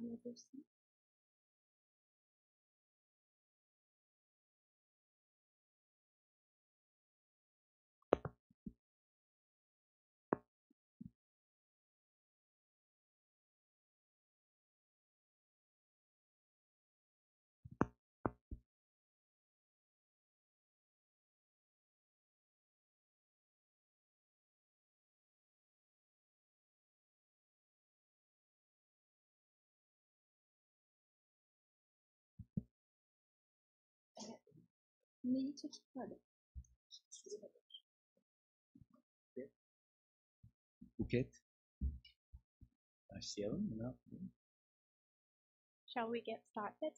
Hazırsın. Neyi çeşit var? Buket. Başlayalım mı? Ne yapalım? Shall we get started?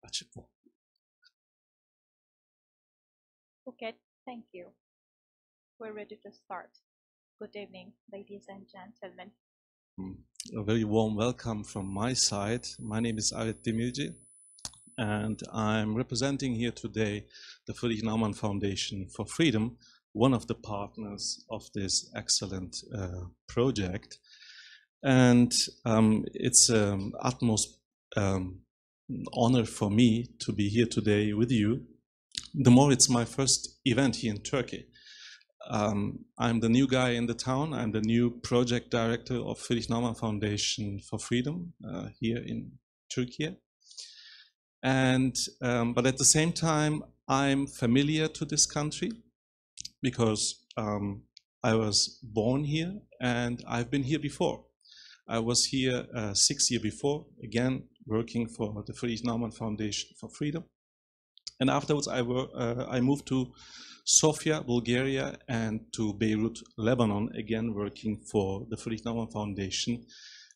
Açık mı? Okay, thank you. We're ready to start. Good evening, ladies and gentlemen. A very warm welcome from my side. My name is Aret Demirci, and I'm representing here today the Friedrich Naumann Foundation for Freedom, one of the partners of this excellent project. And it's an utmost honor for me to be here today with you. The more it's my first event here in Turkey. I'm the new guy in the town. I'm the new project director of Friedrich Naumann Foundation for Freedom here in Turkey. And but at the same time, I'm familiar to this country because I was born here and I've been here before. I was here 6 years before, again working for the Friedrich Naumann Foundation for Freedom. And afterwards, I moved to Sofia, Bulgaria, and to Beirut, Lebanon, again working for the Friedrich Naumann Foundation,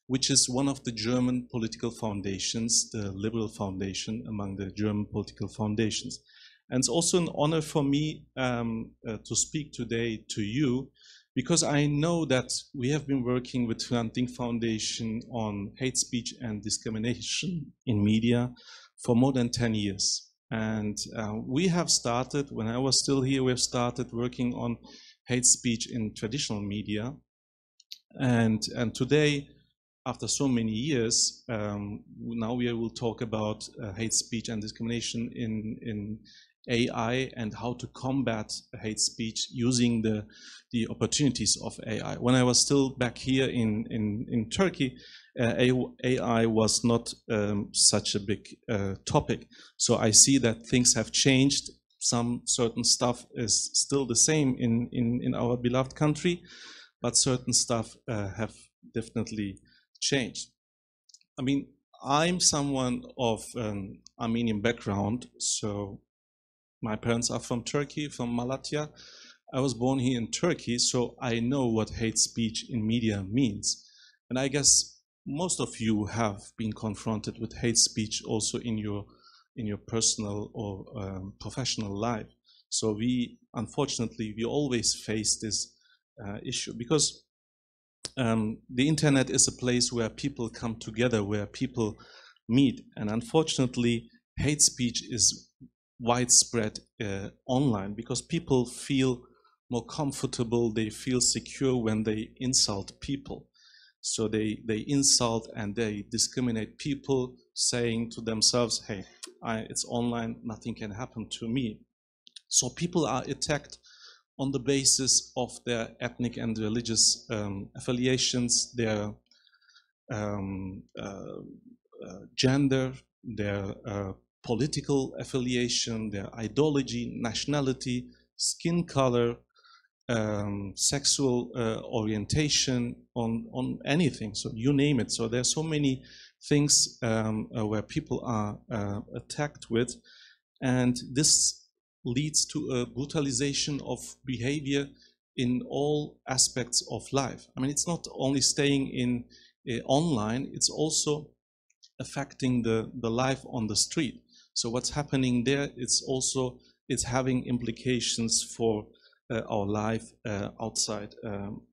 which is one of the German political foundations, the liberal foundation among the German political foundations. And it's also an honor for me to speak today to you, because I know that we have been working with Hrant Dink Foundation on hate speech and discrimination in media for more than 10 years. And we have started, when I was still here, we have started working on hate speech in traditional media. And today, after so many years, now we will talk about hate speech and discrimination in AI and how to combat hate speech using the opportunities of AI. When I was still back here in Turkey, AI was not such a big topic. So I see that things have changed. Some certain stuff is still the same in our beloved country, but certain stuff have definitely changed. I mean, I'm someone of an Armenian background, so my parents are from Turkey, from Malatya. I was born here in Turkey, so I know what hate speech in media means. And I guess most of you have been confronted with hate speech also in your personal or professional life. So unfortunately, we always face this issue because the internet is a place where people come together, where people meet. And unfortunately, hate speech is widespread online because people feel more comfortable, they feel secure when they insult people. So they insult and they discriminate people, saying to themselves, hey, it's online, nothing can happen to me. So people are attacked on the basis of their ethnic and religious affiliations, their gender, their political affiliation, their ideology, nationality, skin color, sexual orientation, on anything. So you name it. So there are so many things where people are attacked with, and this leads to a brutalization of behavior in all aspects of life. I mean, it's not only staying in online, it's also affecting the life on the street. So what's happening there, it's having implications for our life outside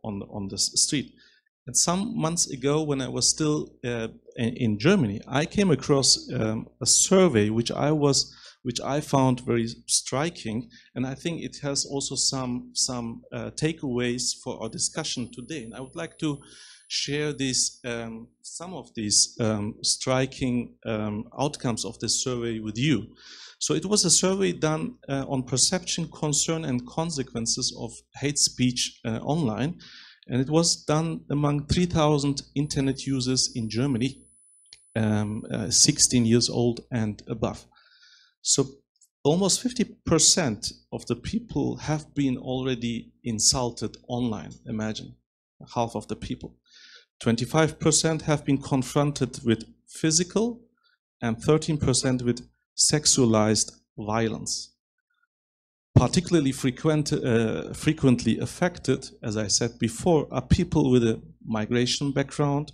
on the street. And some months ago, when I was still in Germany, I came across a survey which I found very striking, and I think it has also some takeaways for our discussion today. And I would like to share some of these striking outcomes of this survey with you. So it was a survey done on perception, concern, and consequences of hate speech online, and it was done among 3,000 internet users in Germany, 16 years old and above. So almost 50% of the people have been already insulted online. Imagine, half of the people. 25% have been confronted with physical, and 13% with sexualized violence. Particularly frequently affected, as I said before, are people with a migration background,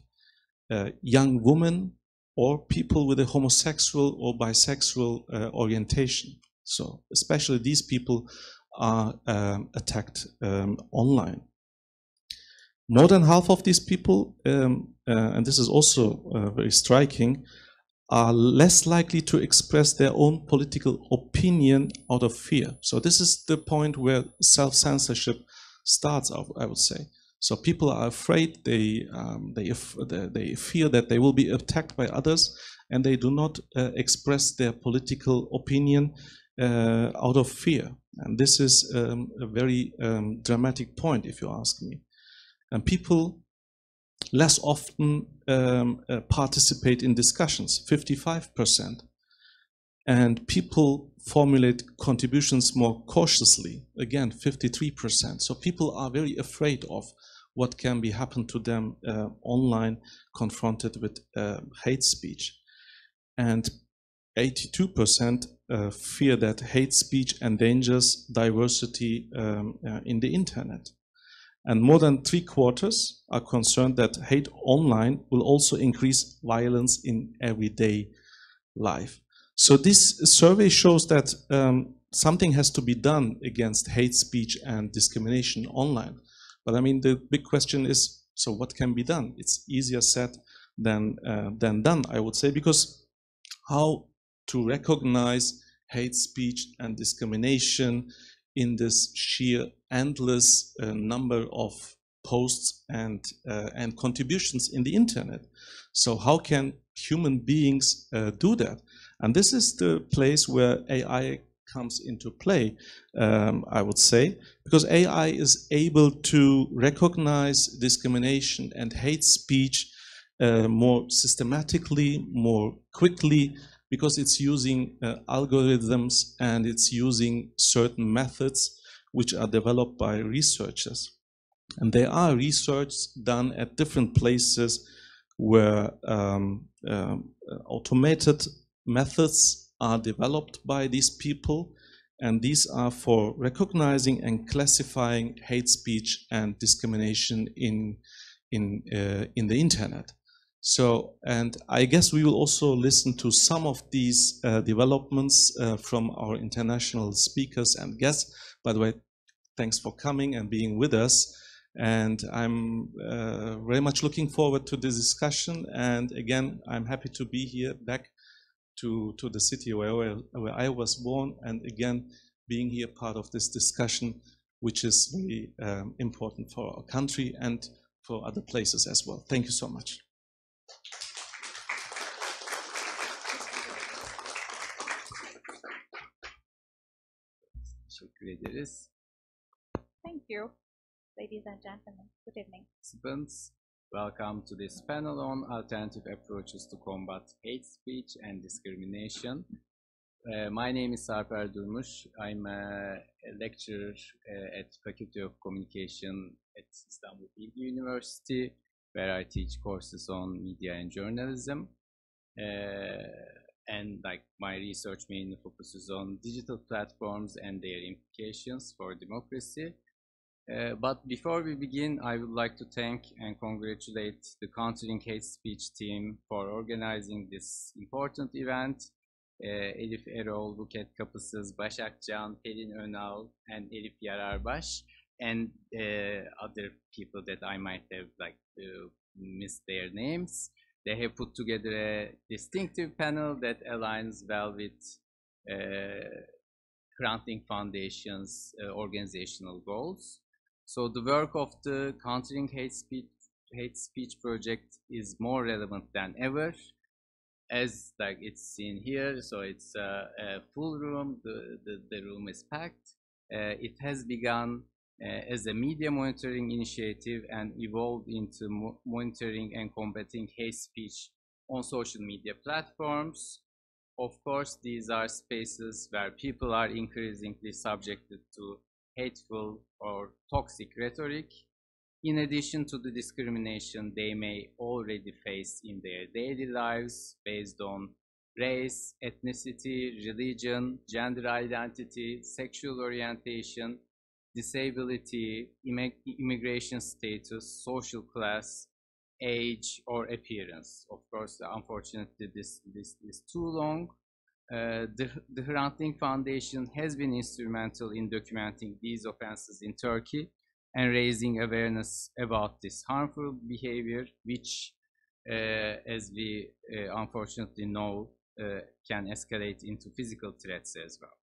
young women, or people with a homosexual or bisexual orientation. So especially these people are attacked online. More than half of these people, and this is also very striking, are less likely to express their own political opinion out of fear. So this is the point where self-censorship starts, I would say. So people are afraid, they fear that they will be attacked by others, and they do not express their political opinion out of fear. And this is a very dramatic point, if you ask me. And people less often participate in discussions, 55%. And people formulate contributions more cautiously, again, 53%. So people are very afraid of what can be happen to them online, confronted with hate speech. And 82% fear that hate speech endangers diversity in the internet. And more than 3/4 are concerned that hate online will also increase violence in everyday life. So this survey shows that something has to be done against hate speech and discrimination online. But I mean, the big question is, so what can be done? It's easier said than done, I would say, because how to recognize hate speech and discrimination in this sheer endless number of posts and contributions in the internet. So how can human beings do that? And this is the place where AI comes into play, I would say, because AI is able to recognize discrimination and hate speech more systematically, more quickly, because it's using algorithms and it's using certain methods which are developed by researchers. And there are research done at different places where automated methods are developed by these people, and these are for recognizing and classifying hate speech and discrimination in the internet. So, and I guess we will also listen to some of these developments from our international speakers and guests. By the way, thanks for coming and being with us. And I'm very much looking forward to this discussion. And again, I'm happy to be here back to the city where I was born, and again, being here part of this discussion, which is very important for our country and for other places as well. Thank you so much. Teşekkür ederiz. Thank you, ladies and gentlemen. Good evening. Participants, welcome to this panel on alternative approaches to combat hate speech and discrimination. My name is Sarper Durmuş. I'm a lecturer at Faculty of Communication at Istanbul Bilgi University, where I teach courses on media and journalism. And like my research mainly focuses on digital platforms and their implications for democracy. But before we begin, I would like to thank and congratulate the Countering Hate Speech team for organizing this important event. Elif Erol, Buket Kapısız, Başak Can, Pelin Önal, and Elif Yararbaş, and other people that I might have missed their names. They have put together a distinctive panel that aligns well with Granting Foundation's organizational goals. So the work of the Countering Hate Speech project is more relevant than ever, as like it's seen here. So it's a full room. The room is packed. It has begun as a media monitoring initiative and evolved into monitoring and combating hate speech on social media platforms. Of course, these are spaces where people are increasingly subjected to hateful or toxic rhetoric, in addition to the discrimination they may already face in their daily lives based on race, ethnicity, religion, gender identity, sexual orientation, disability, immigration status, social class, age, or appearance. Of course, unfortunately, this is too long. The Hrant Dink Foundation has been instrumental in documenting these offenses in Turkey and raising awareness about this harmful behavior, which, as we unfortunately know, can escalate into physical threats as well.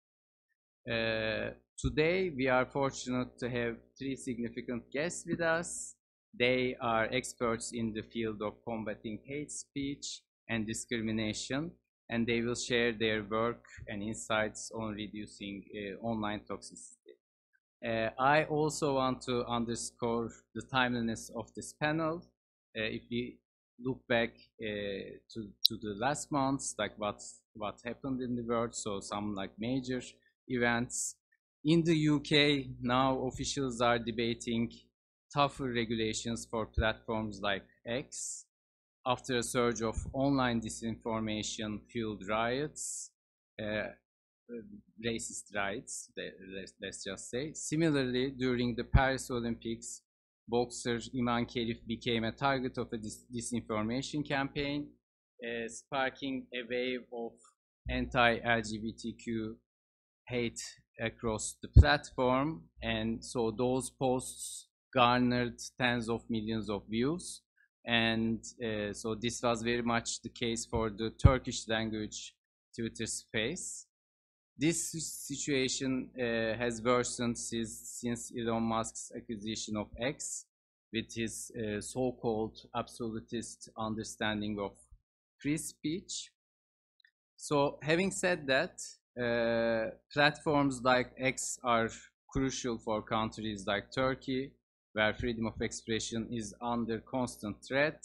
Today, we are fortunate to have three significant guests with us. They are experts in the field of combating hate speech and discrimination, and they will share their work and insights on reducing online toxicity. I also want to underscore the timeliness of this panel. If we look back to the last months, like what happened in the world, so some like major events. In the UK, now officials are debating tougher regulations for platforms like X after a surge of online disinformation-fueled riots, racist riots, let's just say. Similarly, during the Paris Olympics, boxer Iman Khelif became a target of a disinformation campaign, sparking a wave of anti-LGBTQ hate across the platform, and so those posts garnered tens of millions of views, and so this was very much the case for the Turkish language Twitter space. This situation has worsened since Elon Musk's acquisition of X, with his so-called absolutist understanding of free speech. So having said that, platforms like X are crucial for countries like Turkey, where freedom of expression is under constant threat.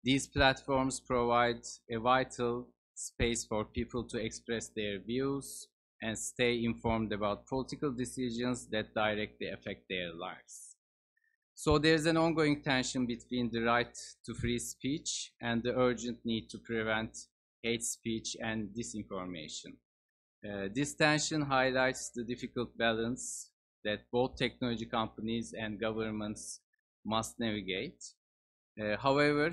These platforms provide a vital space for people to express their views and stay informed about political decisions that directly affect their lives. So there's an ongoing tension between the right to free speech and the urgent need to prevent hate speech and disinformation. This tension highlights the difficult balance that both technology companies and governments must navigate. However,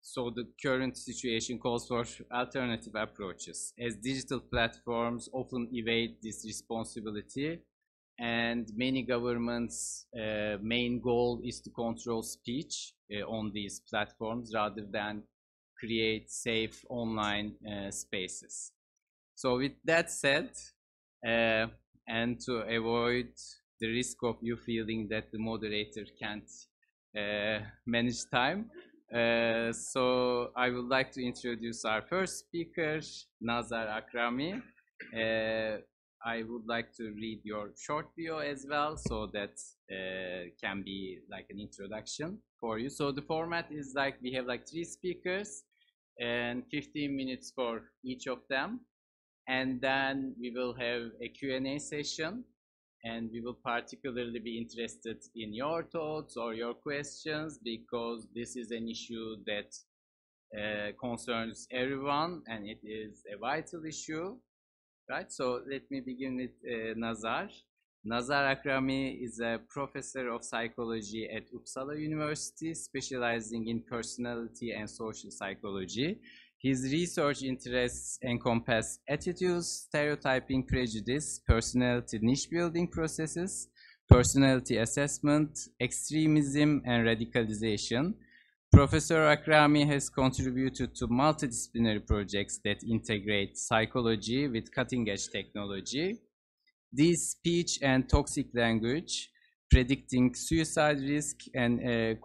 so the current situation calls for alternative approaches, as digital platforms often evade this responsibility, and many governments' main goal is to control speech on these platforms rather than create safe online spaces. So with that said, and to avoid the risk of you feeling that the moderator can't manage time, so I would like to introduce our first speaker, Nazar Akrami. I would like to read your short bio as well, so that can be like an introduction for you. So the format is like we have like 3 speakers and 15 minutes for each of them, and then we will have a Q&A session, and we will particularly be interested in your thoughts or your questions, because this is an issue that concerns everyone, and it is a vital issue, right? So let me begin with Nazar. Nazar Akrami is a professor of psychology at Uppsala University, specializing in personality and social psychology. His research interests encompass attitudes, stereotyping, prejudice, personality niche-building processes, personality assessment, extremism, and radicalization. Professor Akrami has contributed to multidisciplinary projects that integrate psychology with cutting-edge technology. These speech and toxic language, predicting suicide risk, and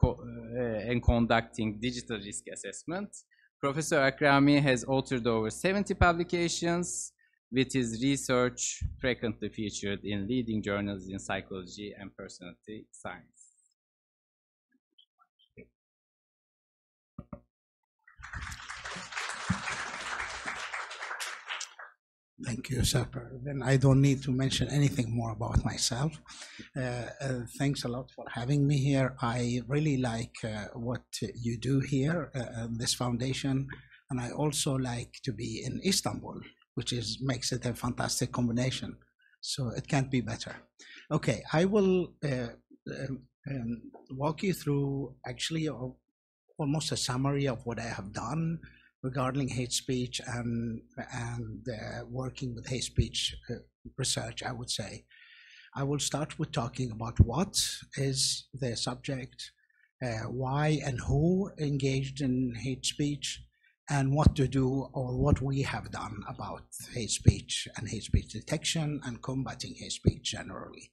conducting digital risk assessment. Professor Akrami has authored over 70 publications, with his research frequently featured in leading journals in psychology and personality science. Thank you, Sarper. Then I don't need to mention anything more about myself. Thanks a lot for having me here. I really like what you do here, this foundation, and I also like to be in Istanbul, which makes it a fantastic combination. So it can't be better. Okay, I will walk you through actually almost a summary of what I have done regarding hate speech and working with hate speech research, I would say. I will start with talking about what is the subject, why and who engaged in hate speech, and what to do or what we have done about hate speech and hate speech detection and combating hate speech generally.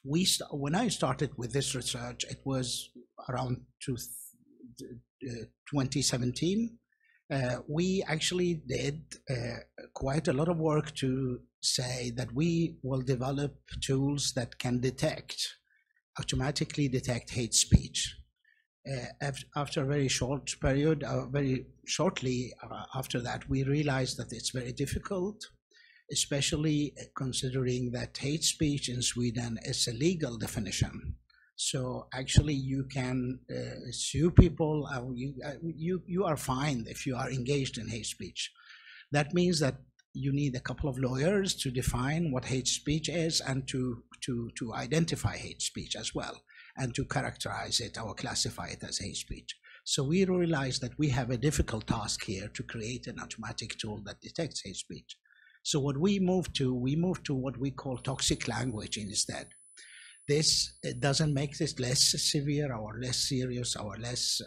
When I started with this research, it was around 2017. We actually did quite a lot of work to say that we will develop tools that can automatically detect hate speech. After a very short period, very shortly after that, we realized that it's very difficult, especially considering that hate speech in Sweden is a legal definition. So actually you can sue people, you are fined if you are engaged in hate speech. That means that you need a couple of lawyers to define what hate speech is and to identify hate speech as well, and to characterize it or classify it as hate speech. So we realized that we have a difficult task here to create an automatic tool that detects hate speech. So what we moved to what we call toxic language instead. This doesn't make this less severe or less serious or less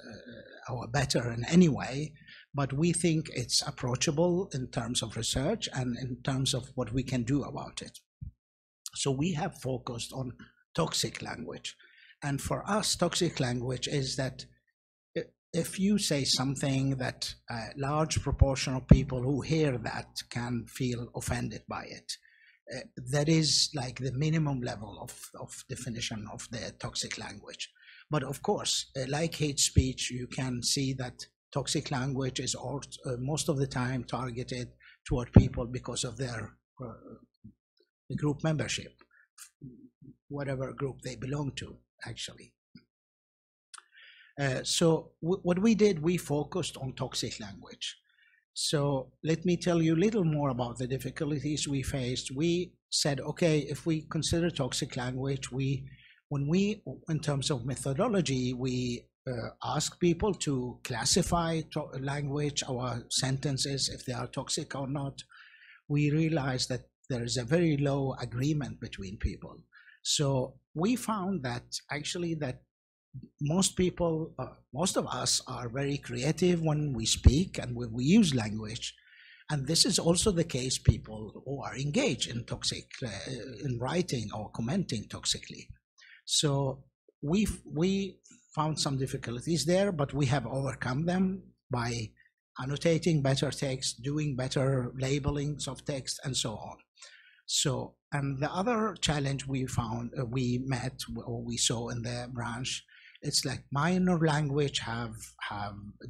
or better in any way, but we think it's approachable in terms of research and in terms of what we can do about it. So we have focused on toxic language. And for us, toxic language is that if you say something that a large proportion of people who hear that can feel offended by it, that is like the minimum level of definition of the toxic language. But of course, like hate speech, you can see that toxic language is most of the time targeted toward people because of their group membership, whatever group they belong to, actually. So what we did, we focused on toxic language. So let me tell you a little more about the difficulties we faced. We said, okay, if we consider toxic language, in terms of methodology, we ask people to classify language, our sentences, if they are toxic or not. We realized that there is a very low agreement between people. So we found that actually that most people, most of us are very creative when we speak and when we use language. And this is also the case people who are engaged in in writing or commenting toxically. So we found some difficulties there, but we have overcome them by annotating better text, doing better labelings of text, and so on. So, and the other challenge we found, we met, or we saw in the branch, it's like minor language have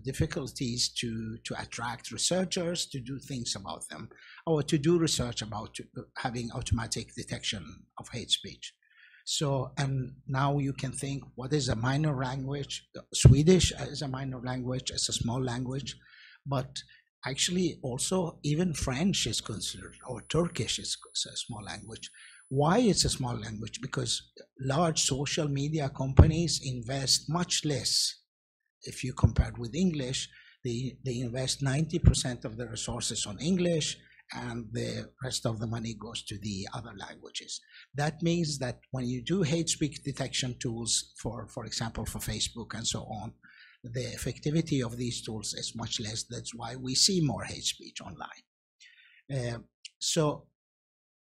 difficulties to attract researchers to do things about them, or to do research about having automatic detection of hate speech. So, and now you can think, what is a minor language? Swedish is a minor language, it's a small language, but actually also even French is considered, or Turkish is a small language. Why it's a small language? Because large social media companies invest much less. If you compare with English, they invest 90% of the resources on English, and the rest of the money goes to the other languages. That means that when you do hate speech detection tools, for example, for Facebook and so on, the effectivity of these tools is much less. That's why we see more hate speech online. So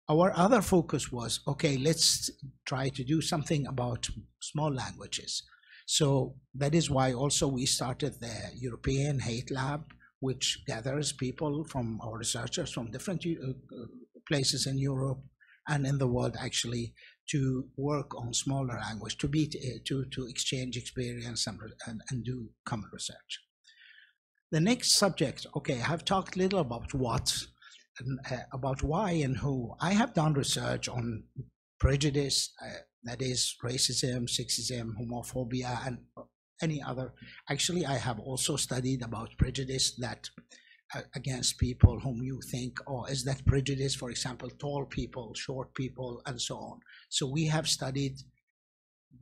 our other focus was, okay, let's try to do something about small languages. So that is why also we started the European Hate Lab, which gathers people from our researchers from different places in Europe and in the world, actually, to work on smaller language, to exchange experience and do common research. The next subject, okay, I have talked a little about what, about why and who. I have done research on prejudice, that is racism, sexism, homophobia, and any other. Actually, I have also studied about prejudice that against people whom you think, oh, is that prejudice, for example, tall people, short people, and so on. So we have studied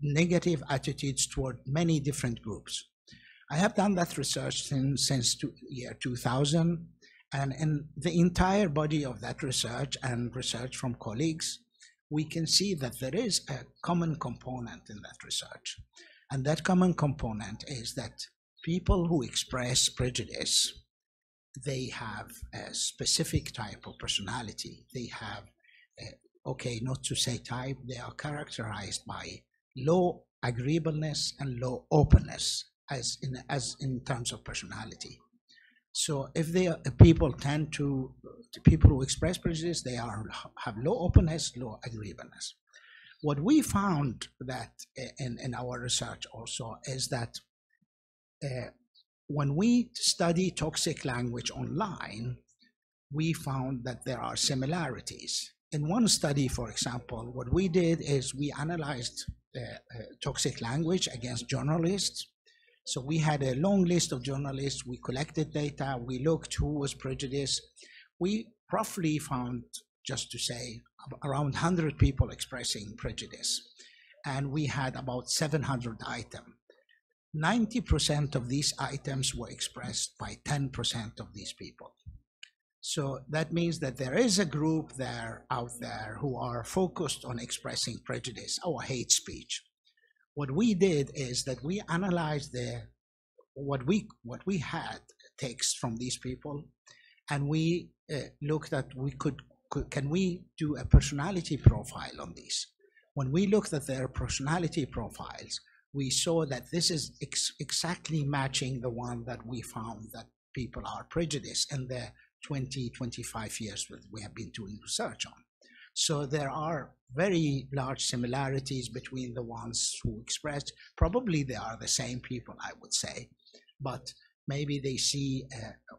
negative attitudes toward many different groups. I have done that research since year 2000, and in the entire body of that research and research from colleagues, we can see that there is a common component in that research. And that common component is that people who express prejudice, they have a specific type of personality. They have, okay, not to say type, they are characterized by low agreeableness and low openness as in terms of personality. So if people tend to people who express prejudice, they have low openness, low agreeableness. What we found that in our research also is that when we study toxic language online, we found that there are similarities. In one study, for example, what we did is we analyzed toxic language against journalists. So we had a long list of journalists, we collected data, we looked who was prejudiced. We roughly found, just to say, around 100 people expressing prejudice. And we had about 700 items. 90% of these items were expressed by 10% of these people. So that means that there is a group out there who are focused on expressing prejudice or hate speech. What we did is that we analyzed what we had text from these people, and we looked at can we do a personality profile on these. When we looked at their personality profiles, we saw that this is exactly matching the one that we found that people are prejudiced in the 20-25 years that we have been doing research on. So there are very large similarities between the ones who expressed. Probably they are the same people, I would say, but maybe they see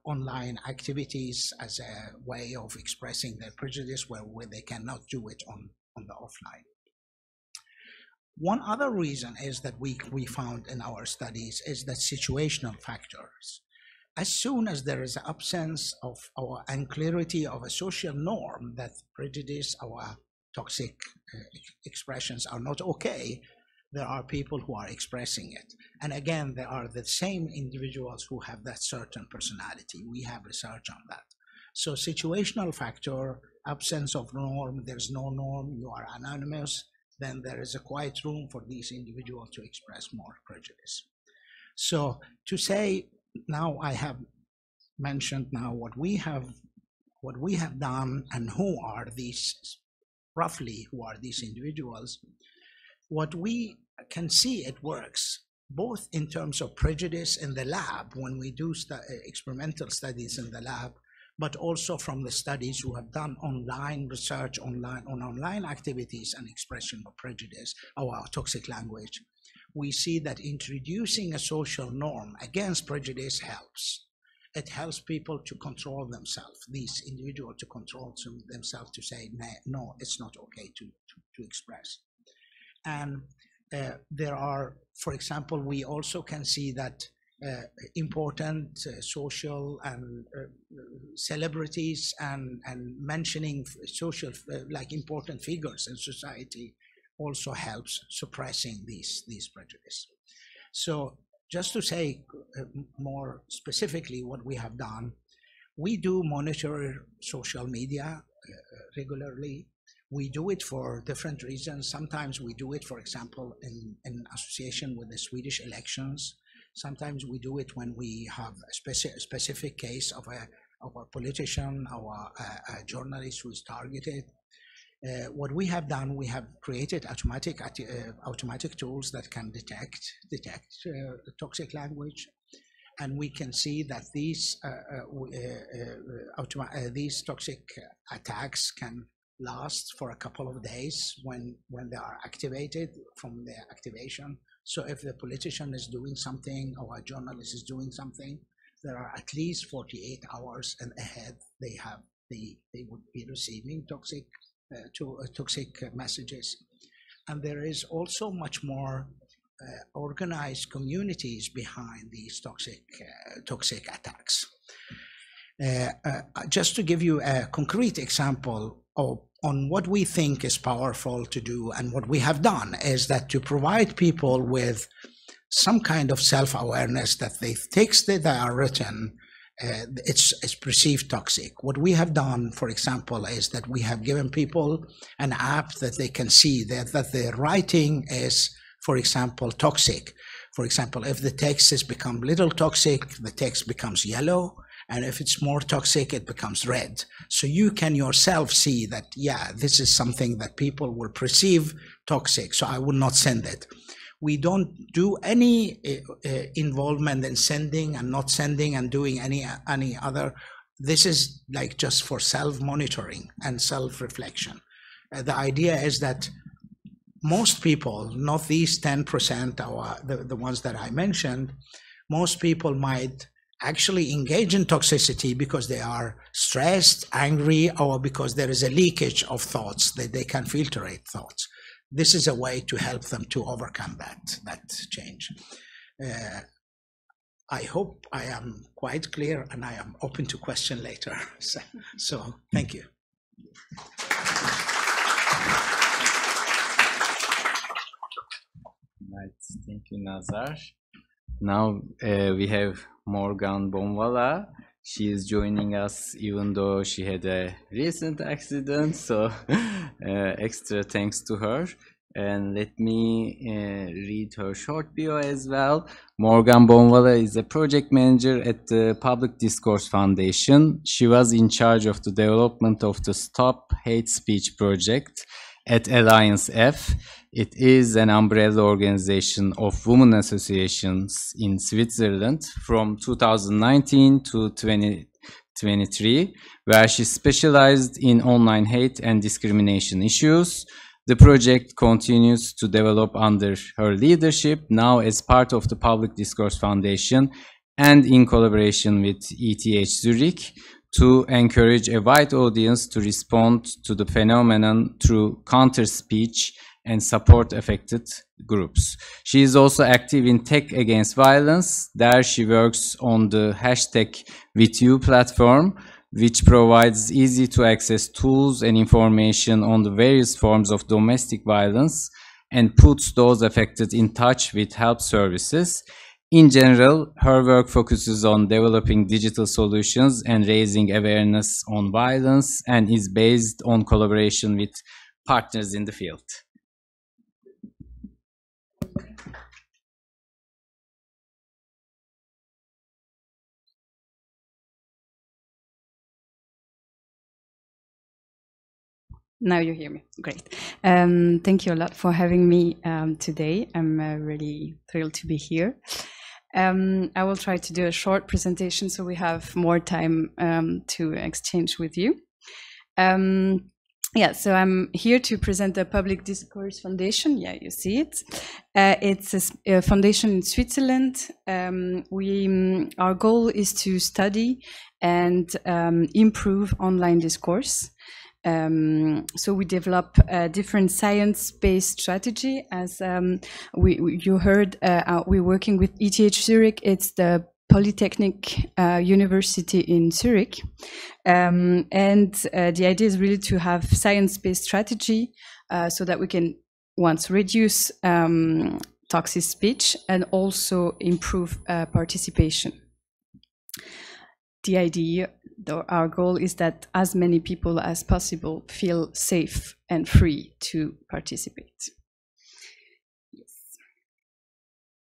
online activities as a way of expressing their prejudice where they cannot do it on the offline. One other reason is that we found in our studies is that situational factors. as soon as there is an absence of our unclarity of a social norm that prejudice, our toxic expressions are not okay, there are people who are expressing it. And again, there are the same individuals who have that certain personality. We have research on that. So situational factor, absence of norm, there's no norm, you are anonymous, then there is a quiet room for these individuals to express more prejudice. So to say, now I have mentioned now what we have done and who are these, roughly who are these individuals. What we can see, it works both in terms of prejudice in the lab when we do experimental studies in the lab, but also from the studies who have done online research on online activities and expression of prejudice, our toxic language. We see that introducing a social norm against prejudice helps. It helps people to control themselves, these individuals to control themselves, to say, no, it's not okay to express. And there are, for example, we also can see that important social and celebrities and mentioning social, like important figures in society also helps suppressing these prejudice. So just to say more specifically what we have done, we do monitor social media regularly. We do it for different reasons. Sometimes we do it, for example, in association with the Swedish elections. Sometimes we do it when we have a specific case of a politician or a journalist who is targeted. What we have done, we have created automatic tools that can detect toxic language, and we can see that these toxic attacks can last for a couple of days when they are activated from their activation. So if the politician is doing something or a journalist is doing something, there are at least 48 hours and ahead they would be receiving toxic messages. And there is also much more organized communities behind these toxic attacks. Just to give you a concrete example on what we think is powerful to do and what we have done is that to provide people with some kind of self-awareness that the text that they are written, it's perceived toxic. What we have done, for example, is that we have given people an app that they can see that the writing is, for example, toxic. For example, if the text has become little toxic, the text becomes yellow. And if it's more toxic, it becomes red. So you can yourself see that, yeah, this is something that people will perceive toxic, so I will not send it. We don't do any involvement in sending and not sending and doing any other. This is like just for self-monitoring and self-reflection. The idea is that most people, not these 10%, or the ones that I mentioned, most people might actually engage in toxicity because they are stressed, angry, or because there is a leakage of thoughts, that they can filtrate thoughts. This is a way to help them to overcome that change. I hope I am quite clear, and I am open to question later. So thank you. Right, thank you, Nazar. Now we have Morgane Bonvallat. She is joining us even though she had a recent accident, so extra thanks to her. And let me read her short bio as well. Morgane Bonvallat is a project manager at the Public Discourse Foundation. She was in charge of the development of the Stop Hate Speech project at Alliance F. It is an umbrella organization of women associations in Switzerland from 2019 to 2023, where she specialized in online hate and discrimination issues. The project continues to develop under her leadership, now as part of the Public Discourse Foundation and in collaboration with ETH Zurich, to encourage a wide audience to respond to the phenomenon through counter-speech and support affected groups. She is also active in Tech Against Violence. There she works on the #WithYou platform, which provides easy to access tools and information on the various forms of domestic violence and puts those affected in touch with help services. In general, her work focuses on developing digital solutions and raising awareness on violence, and is based on collaboration with partners in the field. Now you hear me. Great. Thank you a lot for having me today. I'm really thrilled to be here. I will try to do a short presentation so we have more time to exchange with you. Yeah, so I'm here to present the Public Discourse Foundation. Yeah, you see it. It's a foundation in Switzerland. Our goal is to study and improve online discourse. So we develop a different science-based strategy. As you heard, we're working with ETH Zurich. It's the Polytechnic University in Zurich. And the idea is really to have science-based strategy so that we can once reduce toxic speech and also improve participation. The idea, our goal is that as many people as possible feel safe and free to participate. Yes,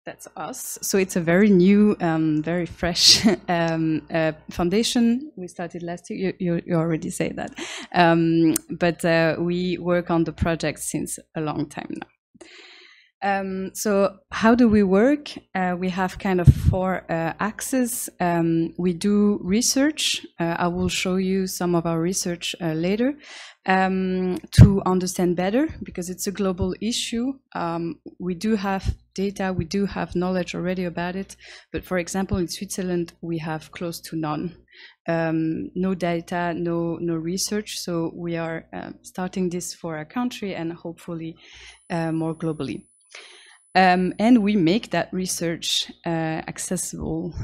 that's us. So it's a very new, very fresh foundation. We started last year, you already say that. But we work on the project since a long time now. So how do we work? We have kind of 4 axes. We do research. I will show you some of our research later to understand better, because it's a global issue. We do have data, we do have knowledge already about it. But for example, in Switzerland, we have close to none. No data, no research. So we are starting this for our country and hopefully more globally. And we make that research accessible,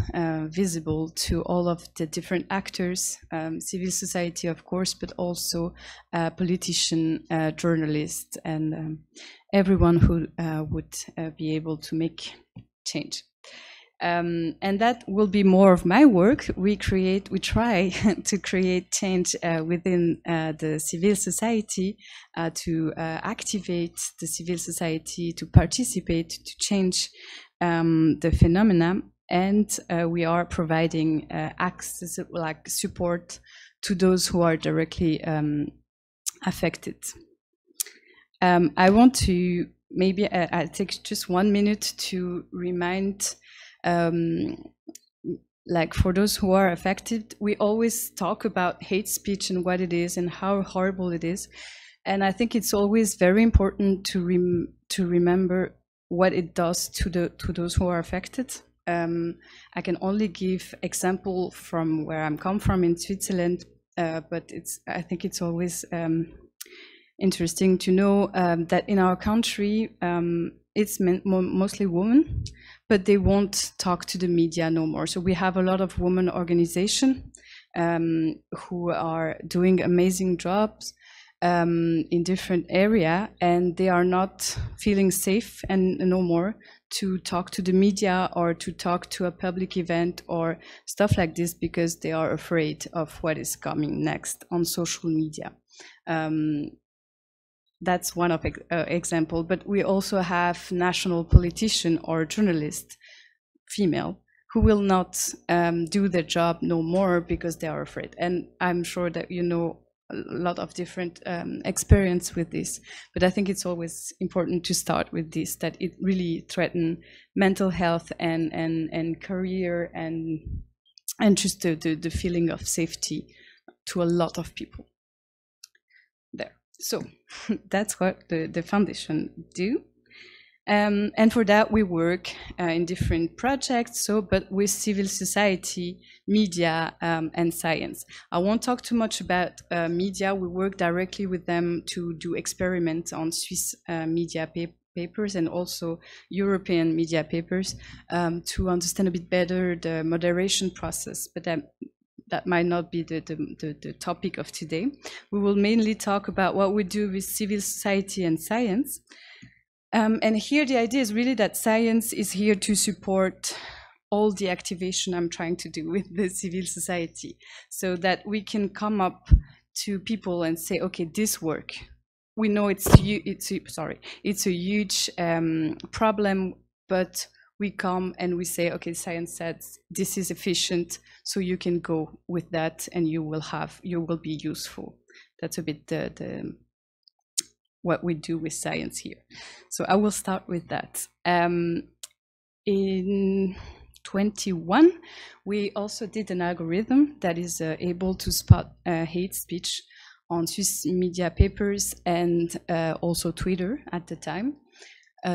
visible to all of the different actors, civil society, of course, but also politicians, journalists, and everyone who would be able to make change. And that will be more of my work. We try to create change within the civil society, to activate the civil society, to participate, to change the phenomena. And we are providing access, like support to those who are directly affected. I want to maybe I'll take just 1 minute to remind, like for those who are affected, we always talk about hate speech and what it is and how horrible it is. And I think it's always very important to remember what it does to those who are affected. I can only give example from where I'm come from in Switzerland, but I think it's always interesting to know that in our country, it's mostly women, but they won't talk to the media no more. So we have a lot of women organizations who are doing amazing jobs in different area, and they are not feeling safe and no more to talk to the media or to talk to a public event or stuff like this, because they are afraid of what is coming next on social media. That's one of example, but we also have national politician or journalist, female, who will not do their job no more because they are afraid. And I'm sure that you know a lot of different experience with this, but I think it's always important to start with this, that it really threatens mental health and career and just the feeling of safety to a lot of people there. So that's what the foundation do. And for that, we work in different projects, but with civil society, media, and science. I won't talk too much about media. We work directly with them to do experiments on Swiss media papers and also European media papers to understand a bit better the moderation process. But that might not be the topic of today. We will mainly talk about what we do with civil society and science. And here the idea is really that science is here to support all the activation I'm trying to do with the civil society, so that we can come up to people and say, okay, this work, we know it's a huge problem, but we come and we say, okay, science says this is efficient, so you can go with that and you will be useful. That's a bit what we do with science here. So I will start with that. In 21, we also did an algorithm that is able to spot hate speech on Swiss media papers and also Twitter at the time.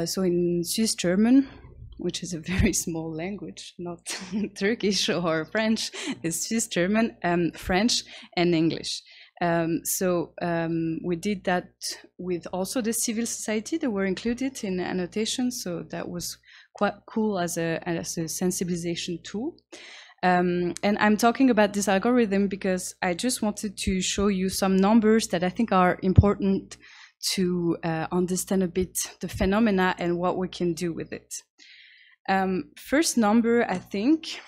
So in Swiss German, which is a very small language, not Turkish or French, it's Swiss German, French and English. We did that with also the civil society. They were included in annotation, so that was quite cool as a sensibilization tool. And I'm talking about this algorithm because I just wanted to show you some numbers that I think are important to understand a bit the phenomena and what we can do with it. First number, I think,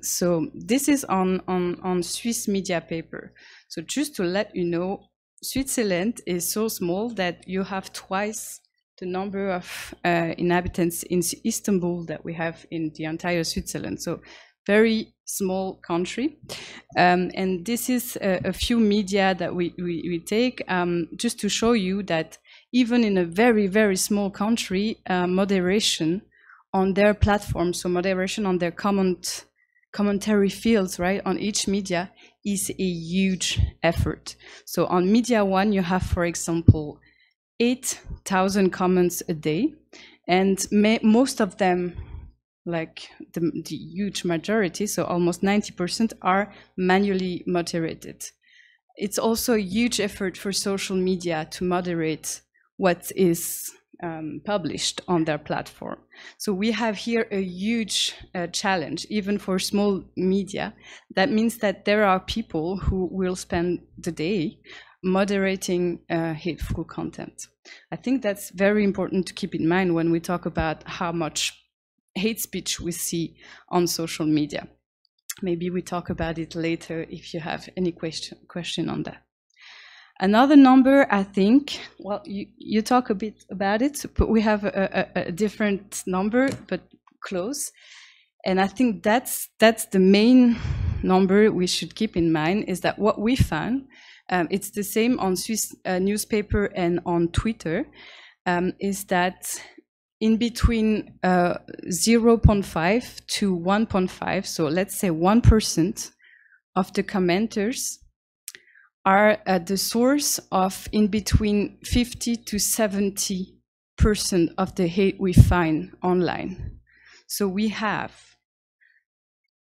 so this is on Swiss media paper. So just to let you know, Switzerland is so small that you have twice the number of inhabitants in Istanbul that we have in the entire Switzerland. So very small country. And this is a few media that we take just to show you that even in a very, very small country, moderation on their platform, so moderation on their commentary fields, right, on each media is a huge effort. So on Media One, you have, for example, 8,000 comments a day, and most of them, like the huge majority, so almost 90%, are manually moderated. It's also a huge effort for social media to moderate what is published on their platform. So we have here a huge challenge, even for small media. That means that there are people who will spend the day moderating hateful content. I think that's very important to keep in mind when we talk about how much hate speech we see on social media. Maybe we talk about it later if you have any question on that. Another number, I think, well, you talk a bit about it, but we have a different number, but close. And I think that's the main number we should keep in mind, is that what we found, it's the same on Swiss newspaper and on Twitter, is that in between 0.5 to 1.5, so let's say 1% of the commenters are the source of in between 50 to 70% of the hate we find online. So we have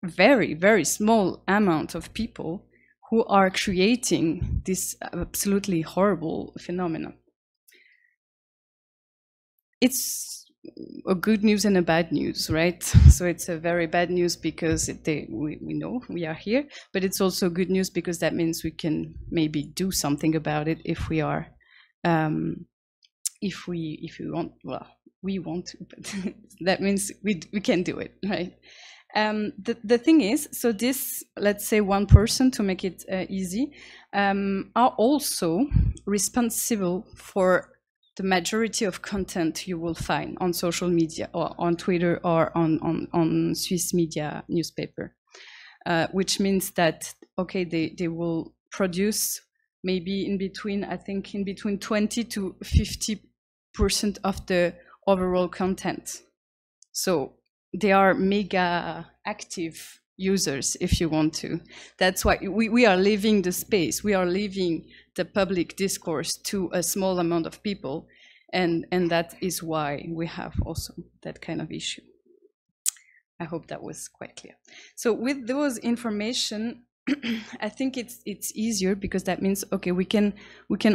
a very, very small amount of people who are creating this absolutely horrible phenomenon. It's a good news and a bad news, right? So it's a very bad news because we know we are here, but it's also good news because that means we can maybe do something about it if we are, if we want. Well, we want to, but that means we can do it, right? The thing is, so this, let's say 1%, to make it easy, are also responsible for the majority of content you will find on social media or on Twitter or on Swiss media newspaper, which means that, okay, they will produce maybe in between, I think in between 20 to 50% of the overall content. So they are mega active users, if you want to. That's why we are leaving the space, we are leaving the public discourse to a small amount of people, and that is why we have also that kind of issue. I hope that was quite clear. So with those information, I think it's easier, because that means, okay, we can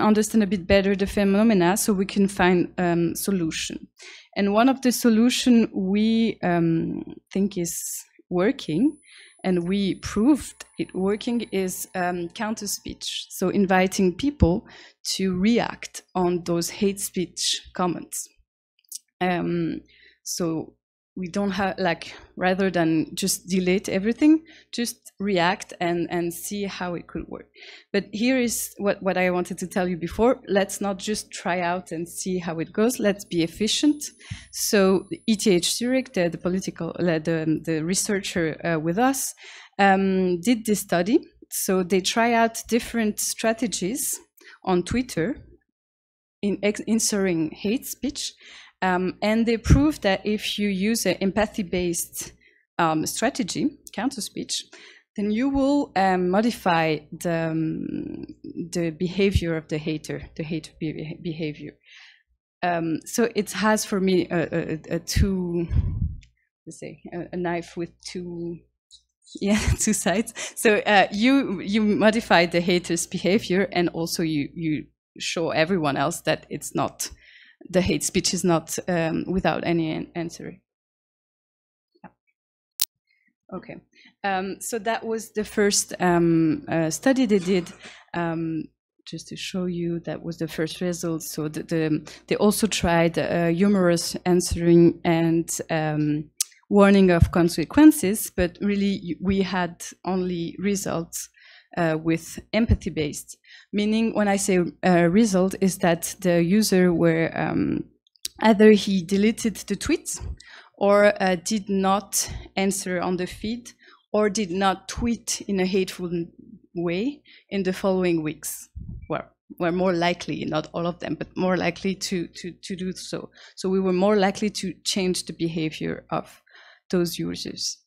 understand a bit better the phenomena, so we can find solution. And one of the solution we think is working, and we proved it working, is counter speech. So inviting people to react on those hate speech comments. So we don't have, like, rather than just delete everything, just react and see how it could work. But here is what I wanted to tell you before. Let's not just try out and see how it goes. Let's be efficient. So ETH Zurich, the researcher with us, did this study. So they try out different strategies on Twitter in answering hate speech. And they proved that if you use an empathy-based strategy, counter-speech, then you will modify the behavior of the hater behavior. So it has, for me, a knife with two sides. So you modify the hater's behavior, and also you show everyone else that it's not, the hate speech is not without any answer. Yeah. Okay, so that was the first study they did. Just to show you, that was the first result. So they also tried humorous answering and warning of consequences, but really we had only results with empathy-based. Meaning, when I say result, is that the user were either he deleted the tweet, or did not answer on the feed, or did not tweet in a hateful way in the following weeks. Well, were more likely, not all of them, but more likely to do so. So we were more likely to change the behavior of those users.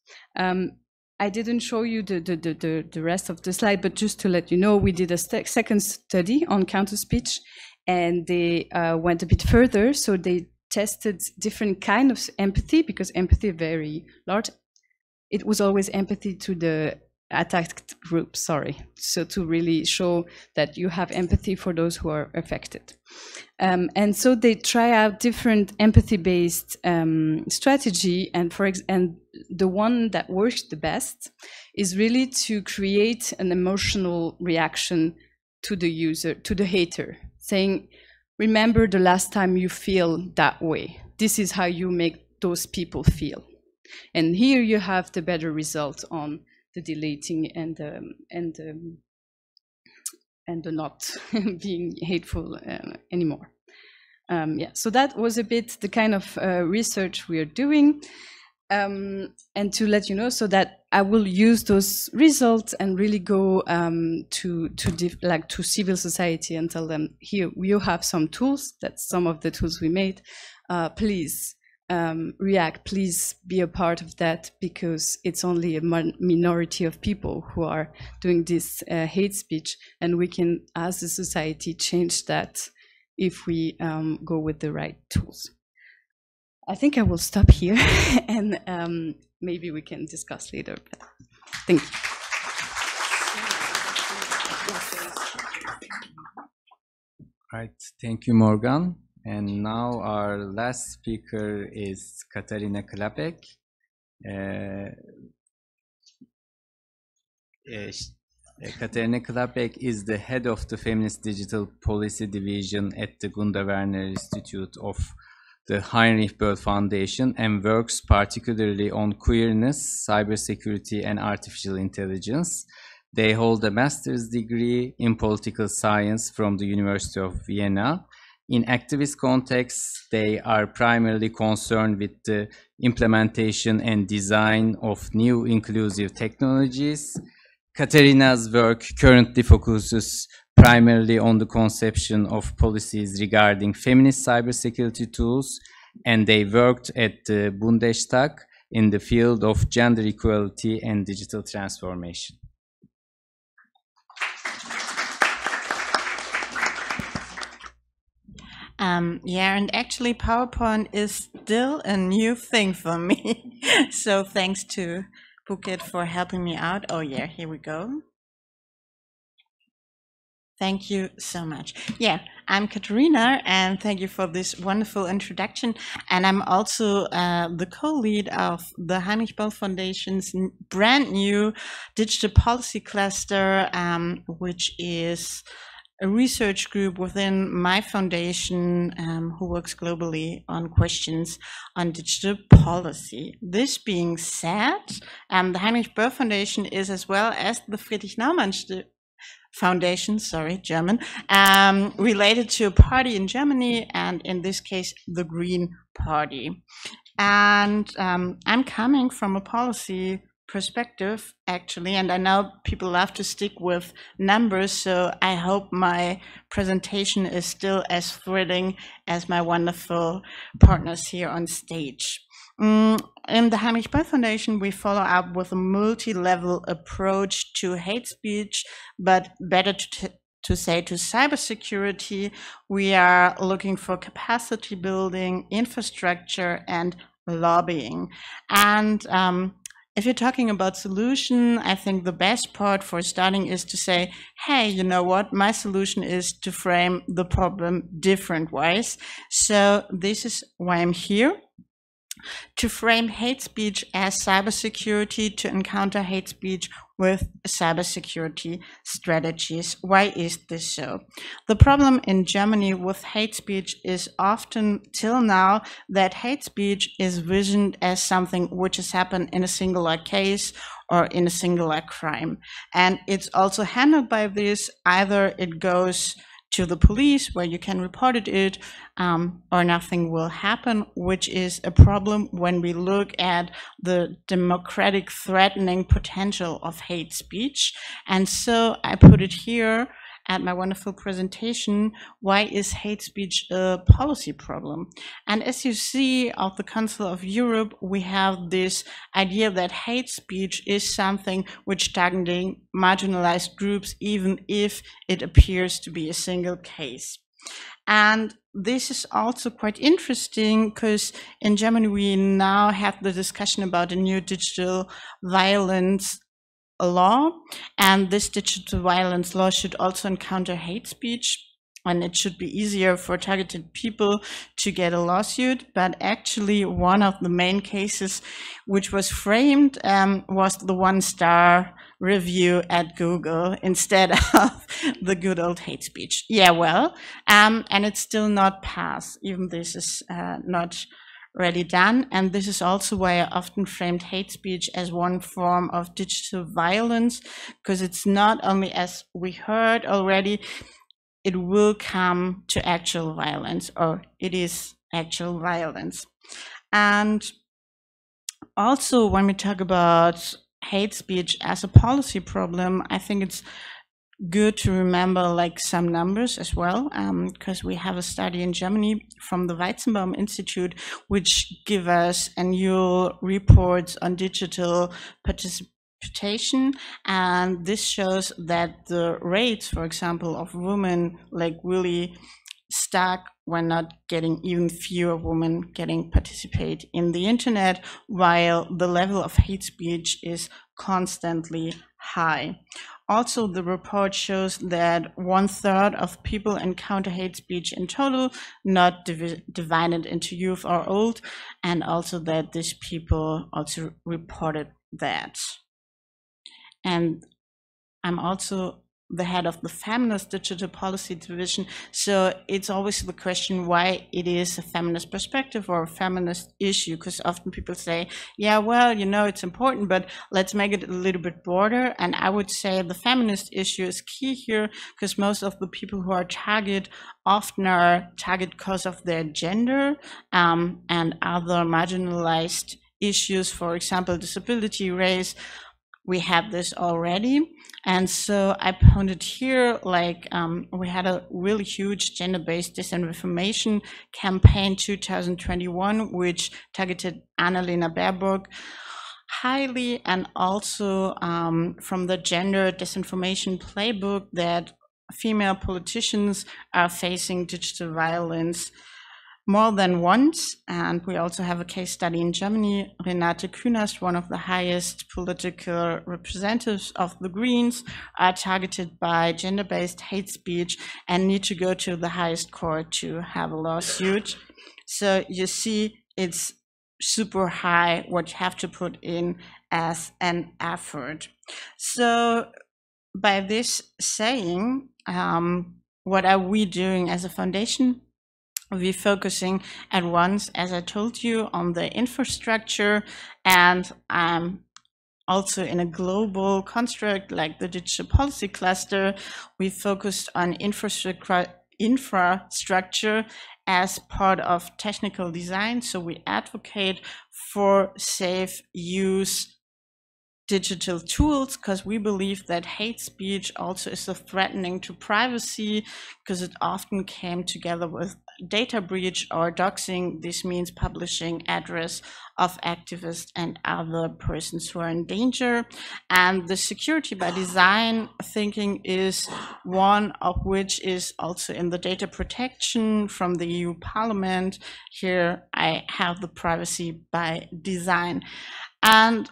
I didn't show you the rest of the slide, but just to let you know, we did a second study on counter speech, and they went a bit further. So they tested different kind of empathy, because empathy is very large. It was always empathy to the attacked group, sorry. So to really show that you have empathy for those who are affected. And so they try out different empathy-based strategy, and the one that works the best is really to create an emotional reaction to the user, to the hater, saying, remember the last time you feel that way. This is how you make those people feel. And here you have the better result on the deleting and the not being hateful anymore. Yeah, so that was a bit the kind of research we are doing. And to let you know, so that I will use those results and really go to civil society and tell them, here, you have some tools, that's some of the tools we made, please react, please be a part of that, because it's only a minority of people who are doing this hate speech, and we can, as a society, change that if we go with the right tools. I think I will stop here, and maybe we can discuss later. Thank you. Right, thank you, Morgane. And now our last speaker is Katharina Klappheck. Katharina Klappheck is the head of the Feminist Digital Policy Division at the Gunda Werner Institute of the Heinrich Böll Foundation, and works particularly on queerness, cybersecurity, and artificial intelligence. They hold a master's degree in political science from the University of Vienna. In activist contexts, they are primarily concerned with the implementation and design of new inclusive technologies. Katharina's work currently focuses primarily on the conception of policies regarding feminist cybersecurity tools, and they worked at the Bundestag in the field of gender equality and digital transformation. Yeah, and actually PowerPoint is still a new thing for me. So thanks to Phuket for helping me out. Oh yeah, here we go. Thank you so much. Yeah, I'm Katharina, and thank you for this wonderful introduction. And I'm also the co-lead of the Heinrich Böll Foundation's brand new digital policy cluster, which is a research group within my foundation who works globally on questions on digital policy. This being said, the Heinrich Böll Foundation is, as well as the Friedrich Naumann Foundation, sorry, German, related to a party in Germany, and in this case, the Green Party. And I'm coming from a policy perspective, actually, and I know people love to stick with numbers, so I hope my presentation is still as thrilling as my wonderful partners here on stage. In the Heinrich Böll Foundation, we follow up with a multi-level approach to hate speech, but better to say to cybersecurity. We are looking for capacity building, infrastructure, and lobbying. And if you're talking about solution, I think the best part for starting is to say, hey, you know what? My solution is to frame the problem different ways. So this is why I'm here. To frame hate speech as cybersecurity, to encounter hate speech with cybersecurity strategies. Why is this so? The problem in Germany with hate speech is often, till now, that hate speech is visioned as something which has happened in a singular case or in a singular crime. And it's also handled by this, either it goes to the police where you can report it, or nothing will happen, which is a problem when we look at the democratic threatening potential of hate speech. And so I put it here at my wonderful presentation, why is hate speech a policy problem? And as you see of the Council of Europe, we have this idea that hate speech is something which targeting marginalized groups, even if it appears to be a single case. And this is also quite interesting because in Germany, we now have the discussion about a new digital violence law, and this digital violence law should also encounter hate speech, and it should be easier for targeted people to get a lawsuit. But actually one of the main cases which was framed was the 1-star review at Google instead of the good old hate speech. Yeah, well, and it's still not passed, even this is not already done. And this is also why I often framed hate speech as one form of digital violence, because it's not only, as we heard already, it will come to actual violence, or it is actual violence. And also when we talk about hate speech as a policy problem, I think it's good to remember like some numbers as well, because we have a study in Germany from the Weizenbaum Institute, which give us annual reports on digital participation. And this shows that the rates, for example, of women like really stuck when not getting even fewer women getting participate in the internet, while the level of hate speech is constantly high. Also, the report shows that 1/3 of people encounter hate speech in total, not divided into youth or old, and also that these people also reported that. And I'm also the head of the feminist digital policy division, so it's always the question why it is a feminist perspective or a feminist issue, because often people say, yeah, well, you know, it's important, but let's make it a little bit broader. And I would say the feminist issue is key here, because most of the people who are targeted often are targeted because of their gender and other marginalized issues, for example, disability, race. We have this already. And so I pointed here, like we had a really huge gender-based disinformation campaign 2021, which targeted Annalena Baerbock highly, and also from the gender disinformation playbook that female politicians are facing digital violence more than once. And we also have a case study in Germany. Renate Künast, one of the highest political representatives of the Greens, are targeted by gender-based hate speech and need to go to the highest court to have a lawsuit. So you see, it's super high what you have to put in as an effort. So by this saying, what are we doing as a foundation? We're focusing at once, as I told you, on the infrastructure, and also in a global construct like the digital policy cluster. We focused on infrastructure as part of technical design. So we advocate for safe use digital tools, because we believe that hate speech also is a threatening to privacy, because it often came together with data breach or doxing. This means publishing address of activists and other persons who are in danger. And the security by design thinking is one of which is also in the data protection from the EU Parliament. Here I have the privacy by design. And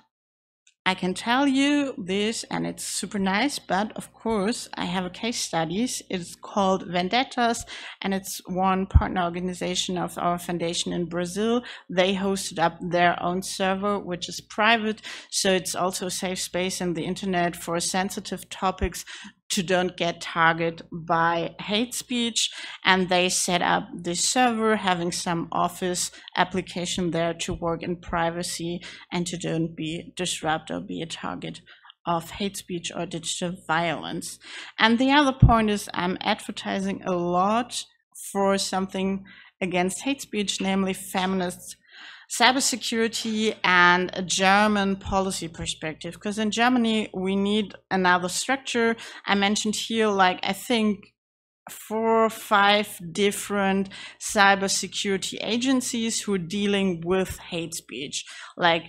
I can tell you this, and it's super nice, but of course I have a case studies. It's called Vendettas, and it's one partner organization of our foundation in Brazil. They hosted up their own server, which is private, so it's also a safe space in the internet for sensitive topics to don't get targeted by hate speech. And they set up this server, having some office application there to work in privacy and to don't be disrupted or be a target of hate speech or digital violence. And the other point is I'm advertising a lot for something against hate speech, namely feminist cybersecurity and a German policy perspective, because in Germany we need another structure. I mentioned here, like, I think 4 or 5 different cybersecurity agencies who are dealing with hate speech. Like,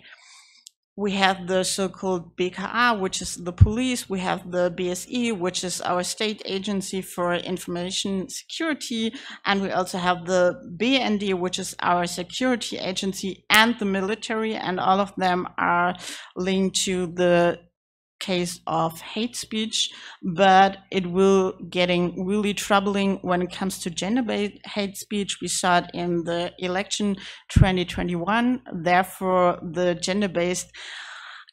we have the so-called BKA, which is the police. We have the BSI, which is our state agency for information security. And we also have the BND, which is our security agency, and the military. And all of them are linked to the case of hate speech. But it will getting really troubling when it comes to gender-based hate speech. We saw it in the election 2021. Therefore, the gender-based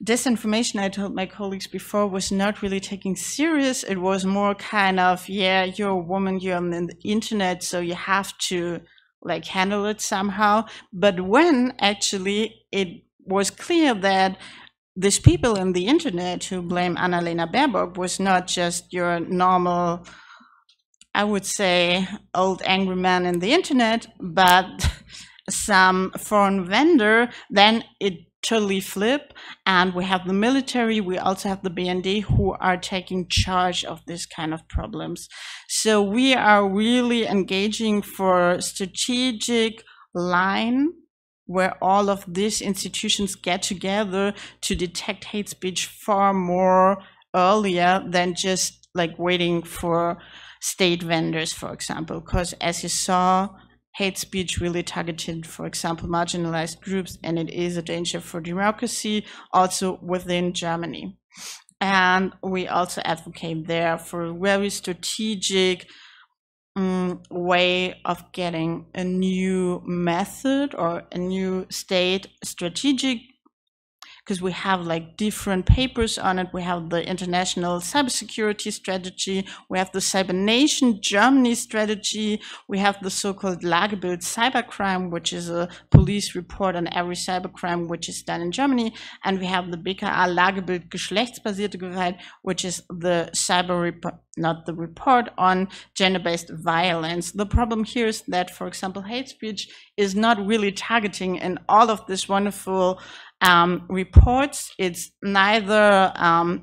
disinformation, I told my colleagues before, was not really taken serious. It was more kind of, yeah, you're a woman, you're on the internet, so you have to like handle it somehow. But when actually it was clear that these people in the internet who blame Annalena Baerbock was not just your normal, I would say, old angry man in the internet, but some foreign vendor, then it totally flip. And we have the military, we also have the BND who are taking charge of this kind of problems. So we are really engaging for strategic line where all of these institutions get together to detect hate speech far more earlier than just like waiting for state vendors, for example. Because as you saw, hate speech really targeted, for example, marginalized groups, and it is a danger for democracy also within Germany. And we also advocate there for a very strategic way of getting a new method or a new state strategic, because we have like different papers on it. We have the international cybersecurity strategy, we have the Cyber Nation Germany strategy, we have the so-called Lagebild cybercrime, which is a police report on every cybercrime which is done in Germany, and we have the BKA Lagebild Geschlechtsbasierte Gewalt, which is the cyber report, not the report on gender-based violence. The problem here is that, for example, hate speech is not really targeting in all of this wonderful reports. It's neither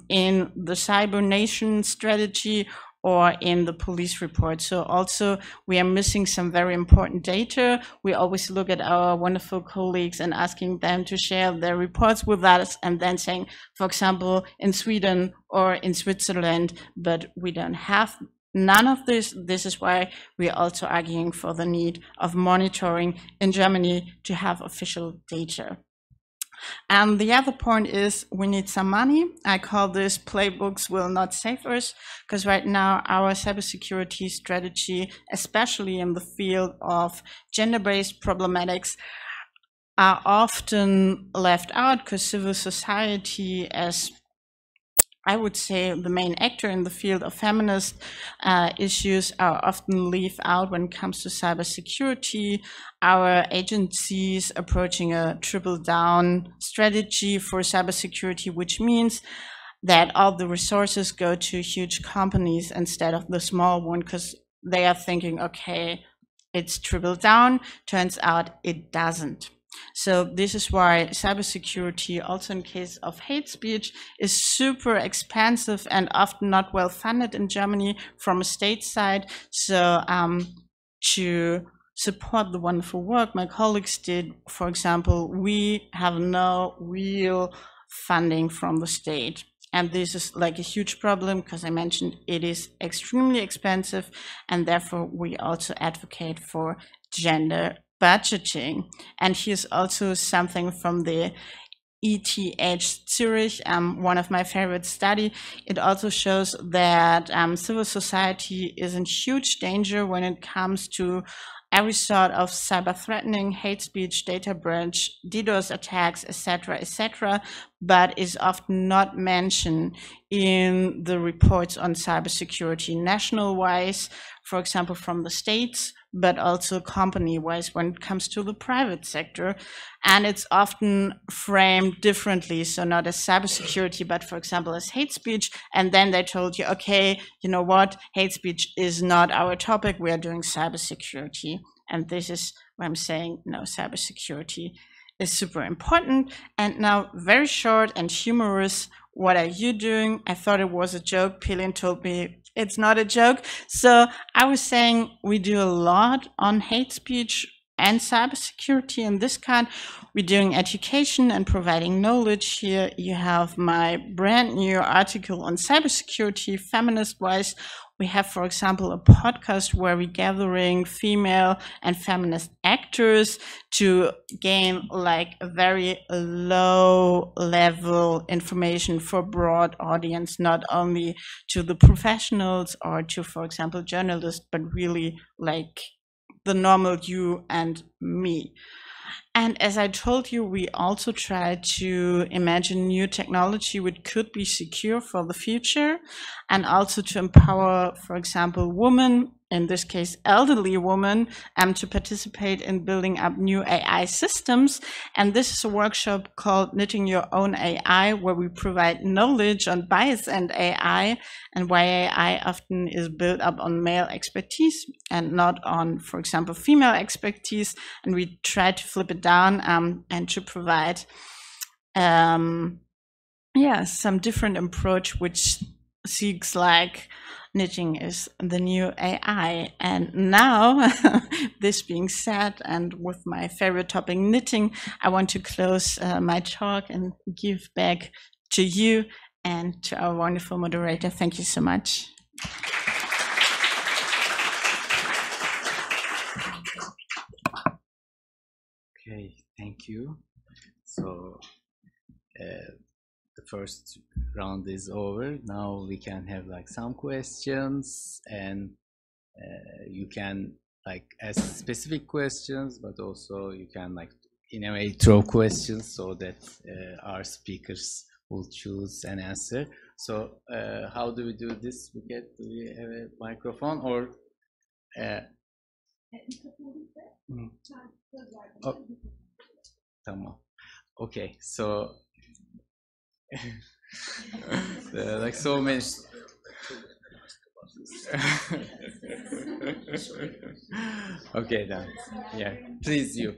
in the Cyber Nation strategy or in the police report. So also we are missing some very important data. We always look at our wonderful colleagues and asking them to share their reports with us, and then saying, for example, in Sweden or in Switzerland, but we don't have none of this. This is why we are also arguing for the need of monitoring in Germany to have official data. And the other point is we need some money. I call this playbooks will not save us, because right now our cybersecurity strategy, especially in the field of gender-based problematics, are often left out because civil society, as I would say the main actor in the field of feminist issues, are often left out when it comes to cybersecurity. Our agencies approaching a triple down strategy for cybersecurity, which means that all the resources go to huge companies instead of the small one, because they are thinking, okay, it's triple down. Turns out it doesn't. So this is why cybersecurity, also in case of hate speech, is super expensive and often not well funded in Germany from a state side. So to support the wonderful work my colleagues did, for example, we have no real funding from the state. And this is like a huge problem because I mentioned it is extremely expensive, and therefore we also advocate for gender budgeting. And here's also something from the ETH Zurich, one of my favorite study. It also shows that civil society is in huge danger when it comes to every sort of cyber threatening, hate speech, data breach, DDoS attacks, etc., but is often not mentioned in the reports on cybersecurity national-wise, for example, from the states, but also company-wise when it comes to the private sector. And it's often framed differently, so not as cybersecurity, but for example, as hate speech. And then they told you, okay, you know what, hate speech is not our topic, we are doing cybersecurity. And this is why I'm saying, no, cybersecurity is super important. And now, very short and humorous, what are you doing? I thought it was a joke. Pilin told me it's not a joke. So I was saying we do a lot on hate speech and cybersecurity in this kind. We're doing education and providing knowledge. Here you have my brand new article on cybersecurity, feminist-wise. We have, for example, a podcast where we're gathering female and feminist actors to gain like a very low level information for broad audience, not only to the professionals or to, for example, journalists, but really like the normal you and me. And as I told you, we also try to imagine new technology which could be secure for the future, and also to empower, for example, women, in this case elderly women, to participate in building up new AI systems. And this is a workshop called Knitting Your Own AI, where we provide knowledge on bias and AI, and why AI often is built up on male expertise and not on, for example, female expertise. And we try to flip it down and to provide some different approach which seeks like knitting is the new AI. And now, this being said, and with my favorite topic, knitting, I want to close my talk and give back to you and to our wonderful moderator. Thank you so much. Okay, thank you. So the first round is over. Now we can have like some questions, and you can like ask specific questions, but also you can like in a way throw questions so that our speakers will choose an answer. So how do we do this? Do we have a microphone or? Oh, tamam. Okay, so like so many. Okay, then. Yeah, please, you.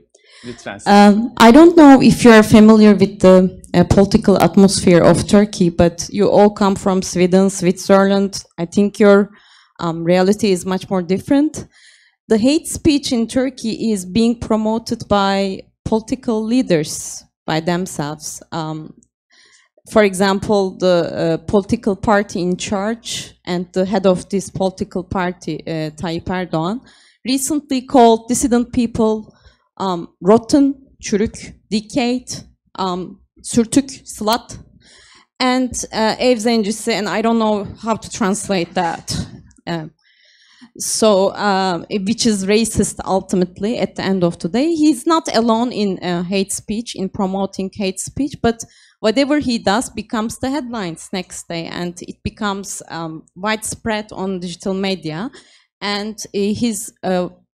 I don't know if you are familiar with the political atmosphere of Turkey, but you all come from Sweden, Switzerland. I think your reality is much more different. The hate speech in Turkey is being promoted by political leaders by themselves. For example, the political party in charge and the head of this political party, Tayyip Erdoğan, recently called dissident people rotten, çürük, decayed, sürtük, slut, and ev zencisi, and I don't know how to translate that. Which is racist ultimately at the end of the day. He's not alone in hate speech, in promoting hate speech, but whatever he does becomes the headlines next day, and it becomes widespread on digital media. And his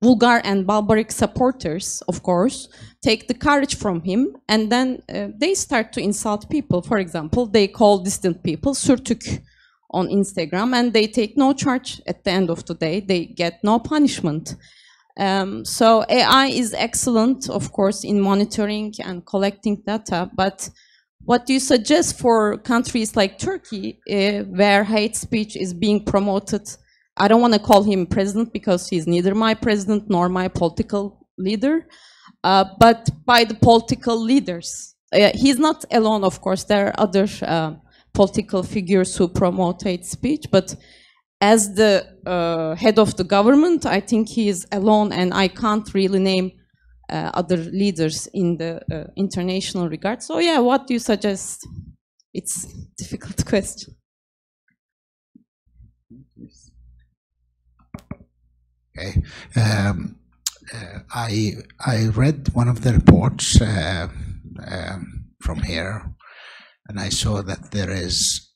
vulgar and barbaric supporters, of course, take the courage from him, and then they start to insult people. For example, they call distant people sürtük on Instagram, and they take no charge at the end of the day. They get no punishment. So AI is excellent, of course, in monitoring and collecting data, but what do you suggest for countries like Turkey, where hate speech is being promoted? I don't want to call him president because he's neither my president nor my political leader, but by the political leaders. He's not alone, of course. There are other political figures who promote hate speech, but as the head of the government, I think he is alone, and I can't really name other leaders in the international regard. So yeah, what do you suggest? It's a difficult question. Okay. I read one of the reports from here, and I saw that there is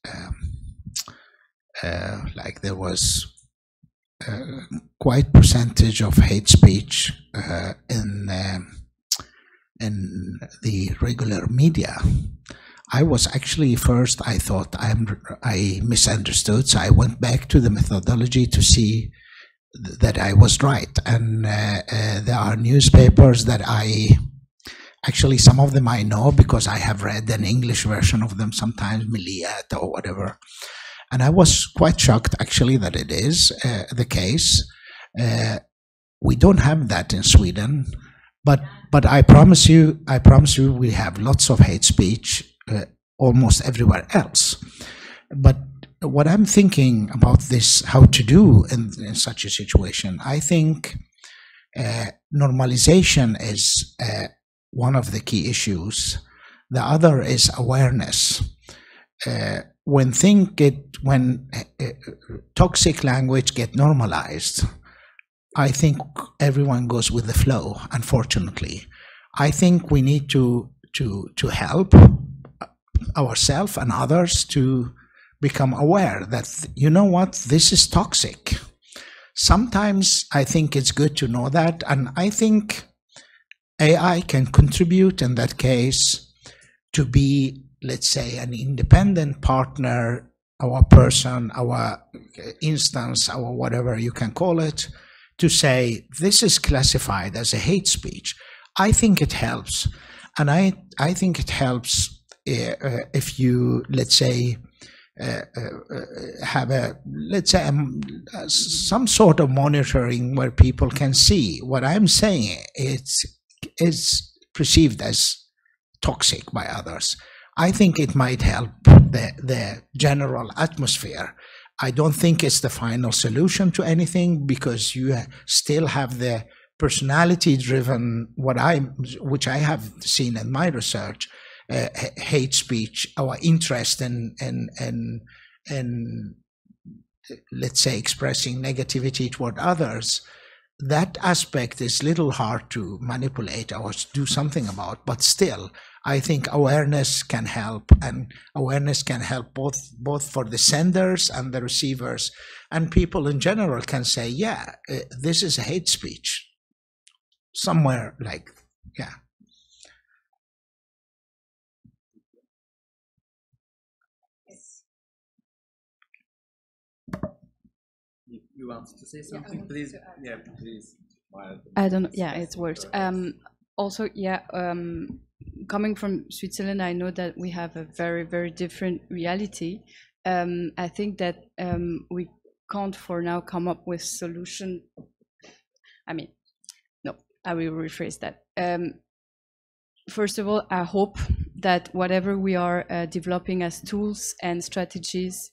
there was quite percentage of hate speech in the regular media. I was actually first, I thought I misunderstood, so I went back to the methodology to see that I was right. And there are newspapers that actually some of them I know because I have read an English version of them sometimes, Milliyet or whatever. And I was quite shocked actually that it is the case. We don't have that in Sweden, but I promise you we have lots of hate speech almost everywhere else. But what I'm thinking about this, how to do in such a situation, I think normalization is one of the key issues. The other is awareness. When toxic language get normalized, I think everyone goes with the flow, unfortunately. I think we need to help ourselves and others to become aware that, you know what, this is toxic. Sometimes I think it's good to know that, and I think AI can contribute in that case to be, let's say, an independent partner, our person, our instance, our whatever you can call it, to say this is classified as a hate speech. I think it helps, and I think it helps if you, let's say, have some sort of monitoring where people can see what I'm saying is perceived as toxic by others. I think it might help the general atmosphere. I don't think it's the final solution to anything, because you still have the personality-driven, which I have seen in my research, hate speech, our interest in let's say expressing negativity toward others. That aspect is little hard to manipulate or do something about, but still I think awareness can help, and awareness can help both for the senders and the receivers, and people in general can say, yeah, this is hate speech somewhere, like, yeah. You want to say something, please? Yeah, please. I don't know. Yeah, it works. Also, yeah, coming from Switzerland, I know that we have a very, very different reality. I think that we can't for now come up with solution. I mean, no, I will rephrase that. First of all, I hope that whatever we are developing as tools and strategies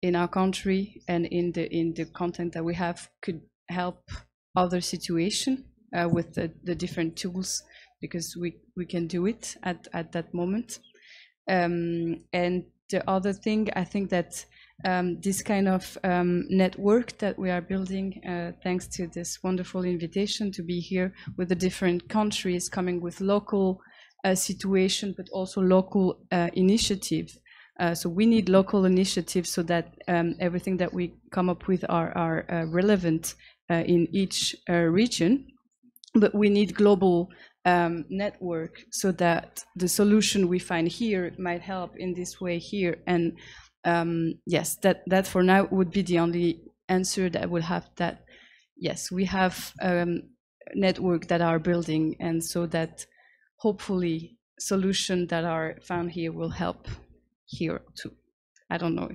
in our country and in the content that we have could help other situation with the different tools, because we can do it at that moment. And the other thing, I think that this kind of network that we are building, thanks to this wonderful invitation to be here with the different countries coming with local situation, but also local initiative. So we need local initiatives so that everything that we come up with are relevant in each region. But we need global network so that the solution we find here might help in this way here. And yes, that for now would be the only answer that will have that. Yes, we have network that are building, and so that hopefully solutions that are found here will help here too. I don't know,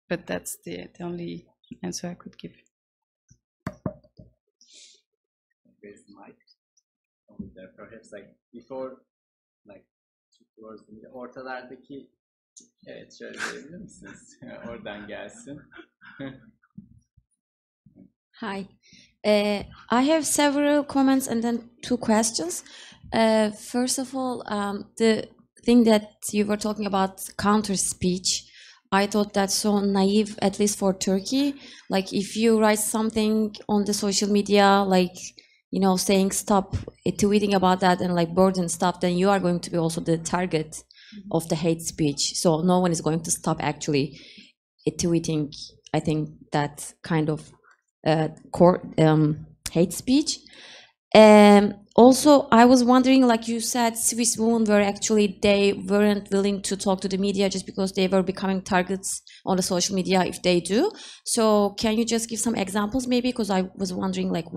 but that's the only answer I could give. Where's the mic? Over there, perhaps like before, like towards the ortalardaki. Evet, şöyle diyebilir misiniz? Oradan gelsin. Hi. I have several comments and then 2 questions. First of all, the thing that you were talking about, counter speech, I thought that's so naive, at least for Turkey. Like if you write something on the social media, like, you know, saying stop tweeting about that and like burden stuff, then you are going to be also the target of the hate speech. So no one is going to stop actually tweeting, I think, that kind of hate speech. Also, I was wondering, like you said, Swiss women were actually, they weren't willing to talk to the media just because they were becoming targets on the social media if they do. So can you just give some examples maybe? Because I was wondering, like,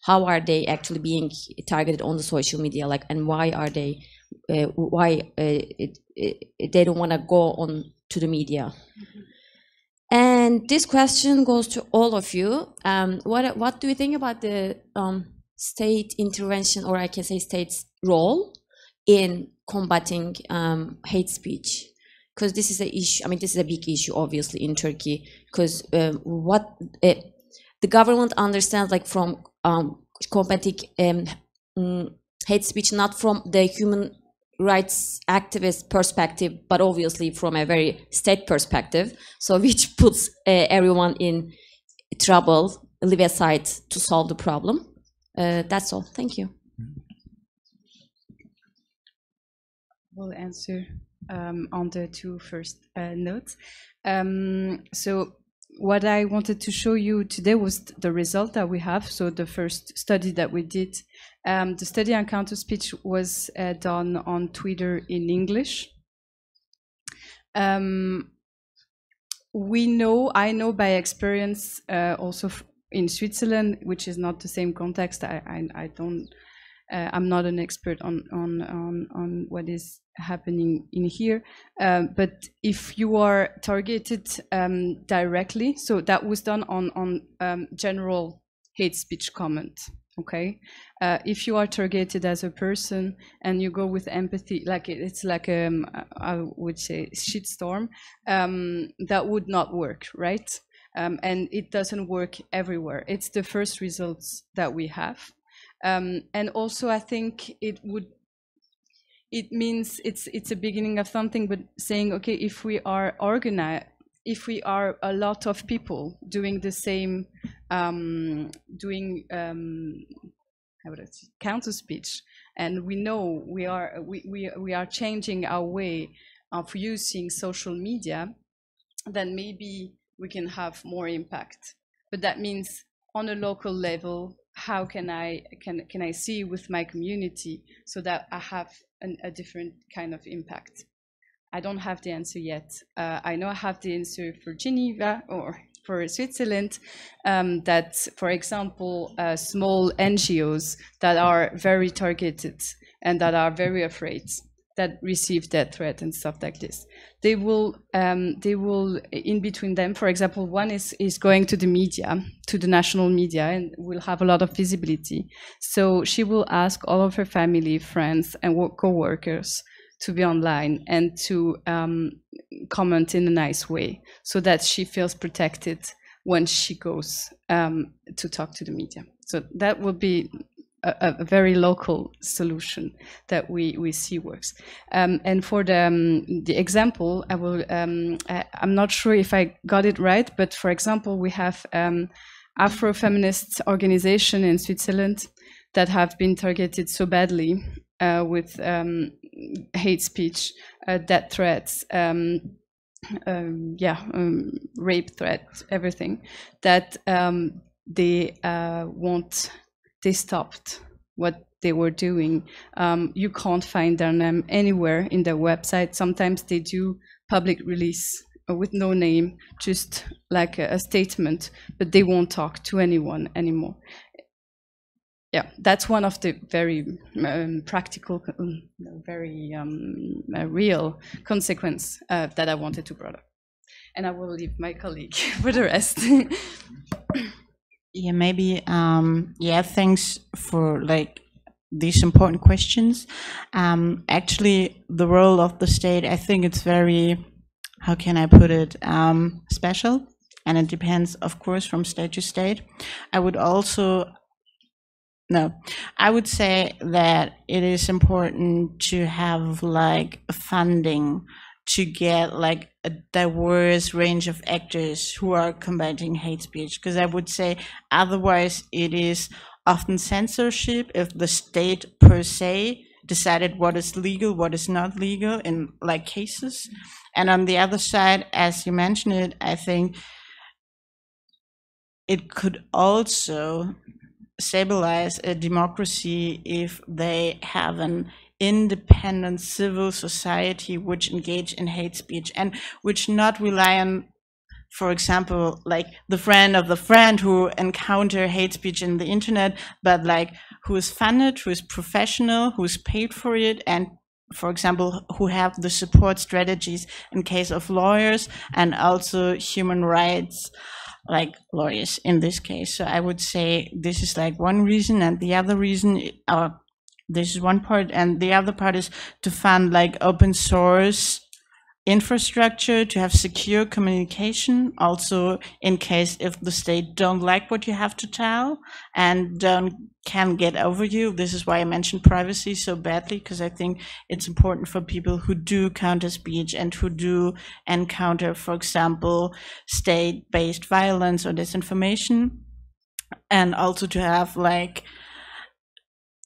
how are they actually being targeted on the social media, like, and why are they, they don't want to go on to the media? Mm-hmm. And this question goes to all of you. What do you think about the state intervention, or I can say state's role in combating hate speech? Because this is an issue. I mean, this is a big issue, obviously, in Turkey. Because what the government understands, like, from combating hate speech, not from the human rights activist perspective, but obviously from a very state perspective. So which puts everyone in trouble, leave aside to solve the problem. That's all. Thank you. We'll answer on the 2 first notes. So what I wanted to show you today was the result that we have. So the first study that we did, the study on counter speech was done on Twitter in English. I know by experience, also in Switzerland, which is not the same context. I'm not an expert on what is happening in here, but if you are targeted directly, so that was done on general hate speech comment. Okay, if you are targeted as a person and you go with empathy, like it's like I would say shitstorm, that would not work, right? And it doesn't work everywhere. It's the first results that we have. And also I think it means it's a beginning of something, but saying, okay, if we are organized, if we are a lot of people doing the same, counter speech, and we know we are changing our way of using social media, then maybe we can have more impact. But that means on a local level, how can I see with my community so that I have a different kind of impact? I don't have the answer yet. I know I have the answer for Geneva or for Switzerland, that, for example, small NGOs that are very targeted and that are very afraid, that receive that threat and stuff like this, they will in between them, for example, one is going to the media, to the national media, and will have a lot of visibility. So she will ask all of her family, friends, and co-workers to be online and to comment in a nice way, so that she feels protected when she goes to talk to the media. So that would be a very local solution that we see works. And for the example, I will. I'm not sure if I got it right, but for example, we have Afro-feminist organization in Switzerland that have been targeted so badly with hate speech, death threats, rape threats, everything, that they stopped what they were doing. You can't find their name anywhere in their website. Sometimes they do public release with no name, just like a statement, but they won't talk to anyone anymore. Yeah, that's one of the very practical, very real consequence that I wanted to bring up. And I will leave my colleague for the rest. Yeah, maybe. Yeah, thanks for like these important questions. Actually, the role of the state, I think it's very, how can I put it, special, and it depends, of course, from state to state. I would say that it is important to have like funding to get like a diverse range of actors who are combating hate speech, because I would say otherwise it is often censorship if the state per se decided what is legal, what is not legal in like cases. And on the other side, as you mentioned it, I think it could also stabilize a democracy if they have an independent civil society which engage in hate speech and which not rely on, for example, like the friend of the friend who encounter hate speech in the internet, but like who is funded, who is professional, who is paid for it, and for example, who have the support strategies in case of lawyers and also human rights like lawyers in this case. So I would say this is like one reason, and the other reason, this is one part, and the other part is to fund like open source infrastructure, to have secure communication, also in case if the state don't like what you have to tell and can get over you. This is why I mentioned privacy so badly, because I think it's important for people who do counter speech and who do encounter, for example, state-based violence or disinformation, and also to have like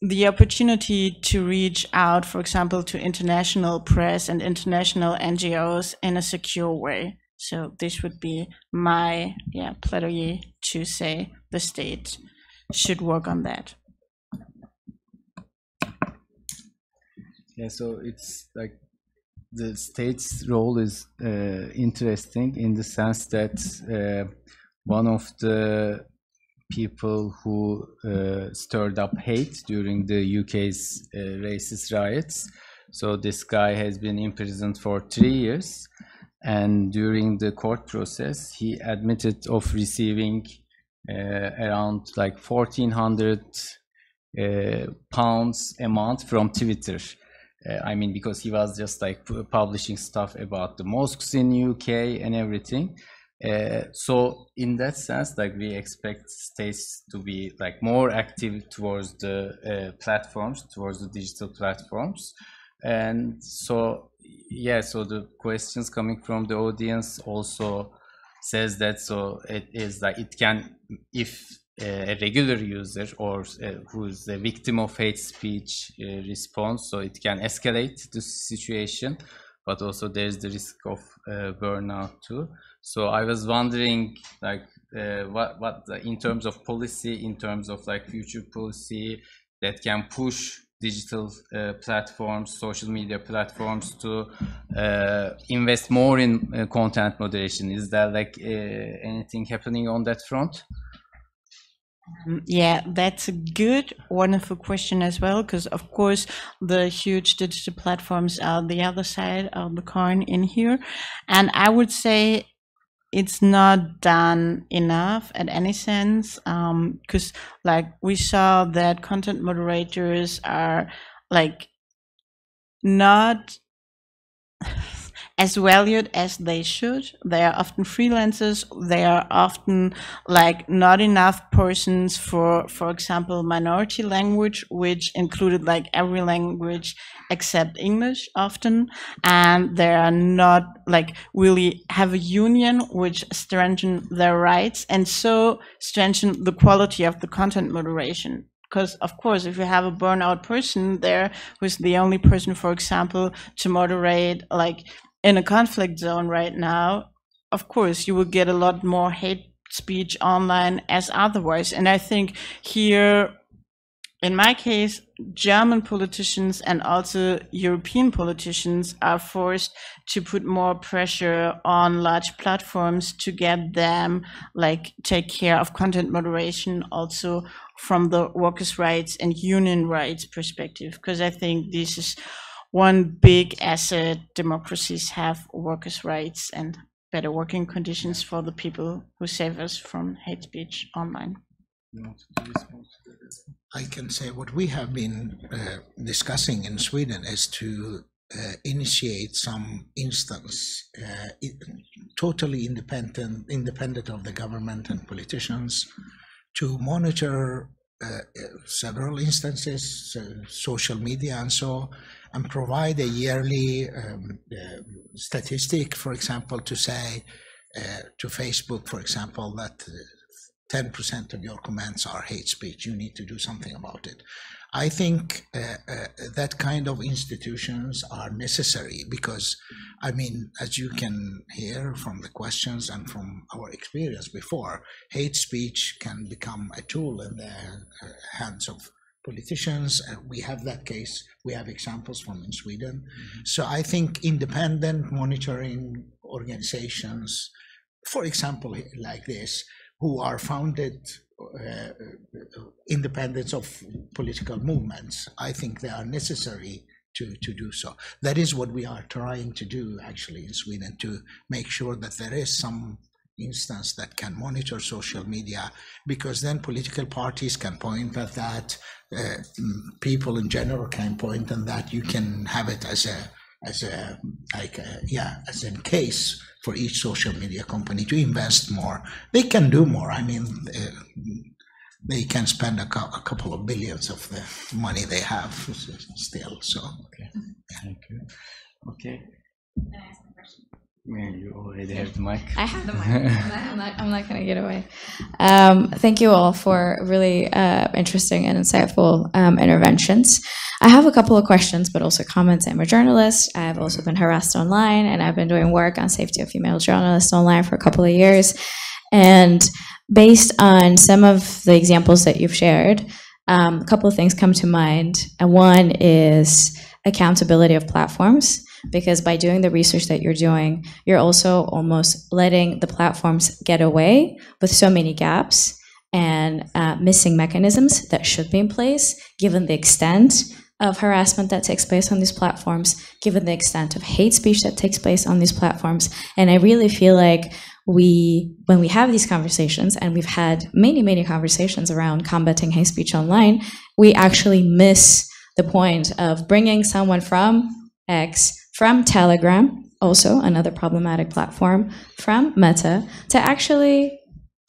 the opportunity to reach out, for example, to international press and international NGOs in a secure way. So this would be my plaidoyer to say the state should work on that. Yeah, so it's like the state's role is interesting in the sense that one of the people who stirred up hate during the UK's racist riots. So this guy has been imprisoned for 3 years, and during the court process, he admitted of receiving around like 1,400 pounds a month from Twitter. I mean, because he was just like publishing stuff about the mosques in UK and everything. So in that sense, like we expect states to be like more active towards the platforms, towards the digital platforms. And so, yeah, so the questions coming from the audience also says that, so it is like it can, if a regular user or who is a victim of hate speech responds, so it can escalate the situation, but also there's the risk of burnout too. So I was wondering, like, what in terms of policy, in terms of like future policy that can push digital platforms, social media platforms to invest more in content moderation. Is there like anything happening on that front? Yeah, that's a good, wonderful question as well, because of course the huge digital platforms are the other side of the coin in here. And I would say it's not done enough at any sense, because like we saw that content moderators are like not, as valued as they should. They are often freelancers. They are often like not enough persons for example, minority language, which included like every language except English often. And they are not like really have a union which strengthen their rights and so strengthen the quality of the content moderation. Because, of course, if you have a burnout person there who's the only person, for example, to moderate like in a conflict zone right now, of course, you will get a lot more hate speech online as otherwise. And I think here, in my case, German politicians and also European politicians are forced to put more pressure on large platforms to get them like take care of content moderation also from the workers' rights and union rights perspective, because I think this is one big asset democracies have, workers' rights and better working conditions for the people who save us from hate speech online. I can say what we have been discussing in Sweden is to initiate some instance totally independent of the government and politicians to monitor several instances, social media and so, and provide a yearly statistic, for example, to say to Facebook, for example, that 10% of your comments are hate speech. You need to do something about it. I think that kind of institutions are necessary because, I mean, as you can hear from the questions and from our experience before, hate speech can become a tool in the hands of politicians. We have that case. We have examples from in Sweden. So I think independent monitoring organizations, for example, like this, who are founded independence of political movements, I think they are necessary to do so. That is what we are trying to do actually in Sweden, to make sure that there is some instance that can monitor social media, because then political parties can point at that, people in general can point at that. You can have it as a case for each social media company to invest more. They can do more. I mean, they can spend a couple of billions of the money they have still. So, okay, thank you. Okay. Can I ask a question? You already have the mic. I have the mic. I'm not going to get away. Thank you all for really interesting and insightful interventions. I have a couple of questions, but also comments. I'm a journalist. I've also been harassed online, and I've been doing work on safety of female journalists online for a couple of years. And based on some of the examples that you've shared, a couple of things come to mind. And one is accountability of platforms, because by doing the research that you're doing, you're also almost letting the platforms get away with so many gaps and missing mechanisms that should be in place, given the extent of harassment that takes place on these platforms, given the extent of hate speech that takes place on these platforms. And I really feel like when we have these conversations, and we've had many, many conversations around combating hate speech online, we actually miss the point of bringing someone from X, from Telegram, also another problematic platform, from Meta, to actually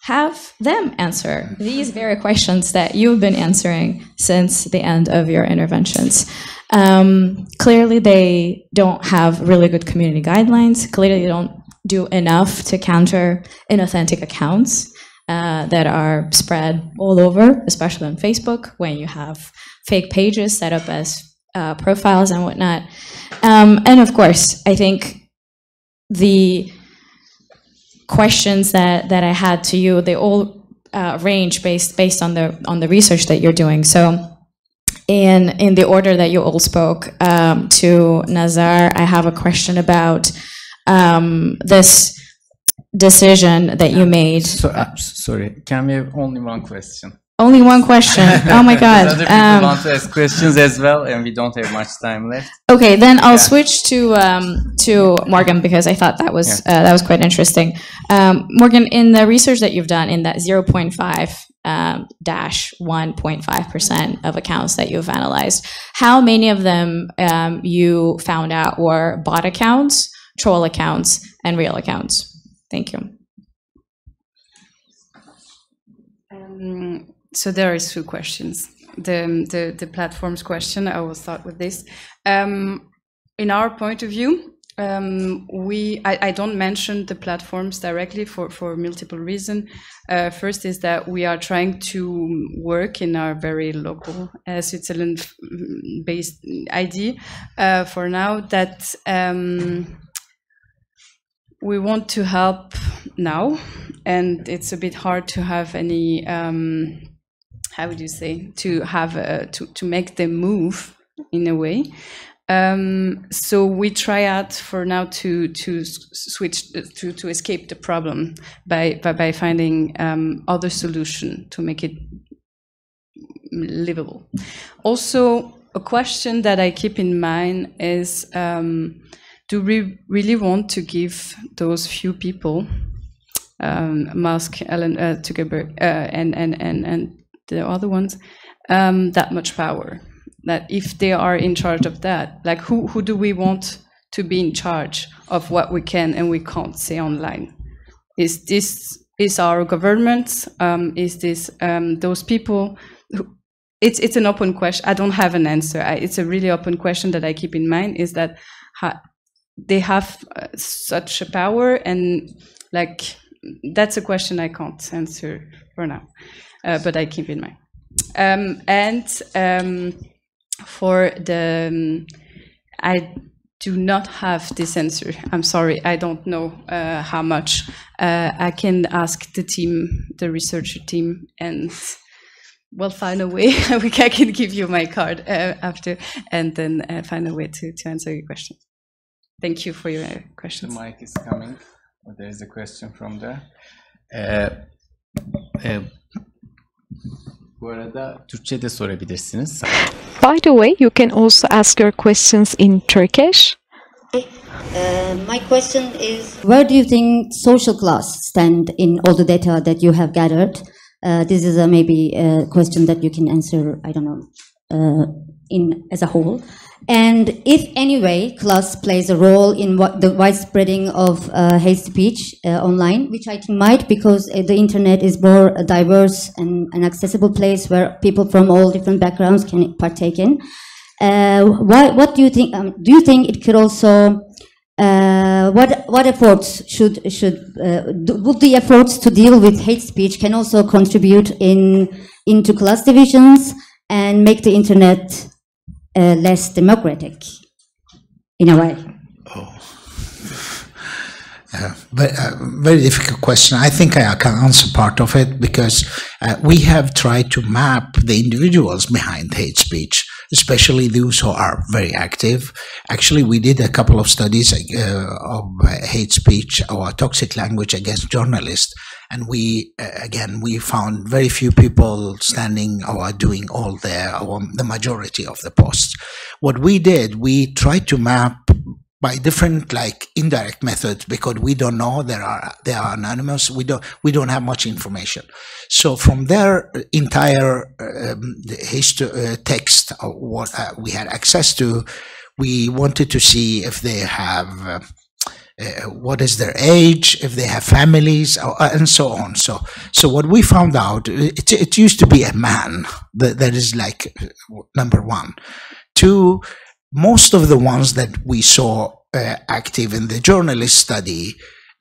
have them answer these very questions that you've been answering since the end of your interventions. Clearly, they don't have really good community guidelines. Clearly, they don't do enough to counter inauthentic accounts that are spread all over, especially on Facebook, when you have fake pages set up as profiles and whatnot. And of course, I think the questions that I had to you, they all range based on the research that you're doing. So in the order that you all spoke to Nazar, I have a question about this decision that you made. Sorry, can we have only one question? Only one question. Oh my God. Other people want to ask questions as well, and we don't have much time left. Okay, then I'll switch to Morgane, because I thought that was quite interesting. Morgane, in the research that you've done in that 0.5-1.5% of accounts that you've analyzed, how many of them you found out were bot accounts troll accounts and real accounts? Thank you. So there is two questions. The platforms question, I will start with this. In our point of view, I don't mention the platforms directly for multiple reasons. First is that we are trying to work in our very local Switzerland-based idea for now, that we want to help now, and it's a bit hard to have any, how would you say, to have to make them move in a way. So we try out for now to switch to escape the problem by finding other solution to make it livable. Also, a question that I keep in mind is, do we really want to give those few people, Musk, Ellen Zuckerberg, and the other ones, that much power? That if they are in charge of that, like who do we want to be in charge of what we can and we can't say online? Is our government? Is this those people? It's an open question. I don't have an answer. It's a really open question that I keep in mind. Is that they have such a power, and like that's a question I can't answer for now, but I keep in mind. For the, I do not have this answer. I'm sorry, I don't know how much. I can ask the team, the researcher team, and we'll find a way. I can give you my card after, and then find a way to answer your question. Thank you for your questions. The mic is coming. There is a question from there. Bu arada Türkçe de sorabilirsiniz. By the way, you can also ask your questions in Turkish. My question is, where do you think social class stand in all the data that you have gathered? This is maybe a question that you can answer, I don't know, as a whole. And if any way class plays a role in the widespreading of hate speech online, which I think might, because the internet is more a diverse and an accessible place where people from all different backgrounds can partake in. What do you think? Do you think it could also? What efforts would the efforts to deal with hate speech can also contribute into class divisions and make the internet less democratic, in a way? Very difficult question. I think I can answer part of it, because we have tried to map the individuals behind hate speech, especially those who are very active. Actually, we did a couple of studies of hate speech or toxic language against journalists, and we found very few people standing or doing all the majority of the posts. What we did, we tried to map by different indirect methods, because we don't know, they are anonymous, we don't have much information. So from their entire text of what we had access to, we wanted to see if they have what is their age, if they have families, and so on. So what we found out, it used to be a man. That is number one. Two, most of the ones that we saw active in the journalist study,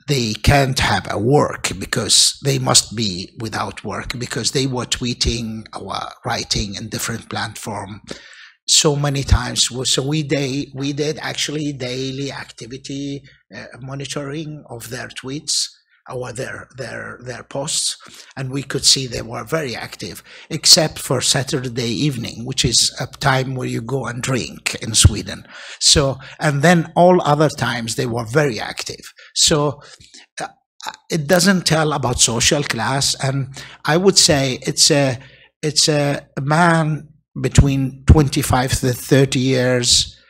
they can't have a work, because they must be without work, because they were tweeting or writing in different platforms so many times. So we did actually daily activity monitoring of their tweets or their posts, and we could see they were very active, except for Saturday evening, which is a time where you go and drink in Sweden. So, and then all other times they were very active. So it doesn't tell about social class, and I would say it's a man between 25 to 30 years,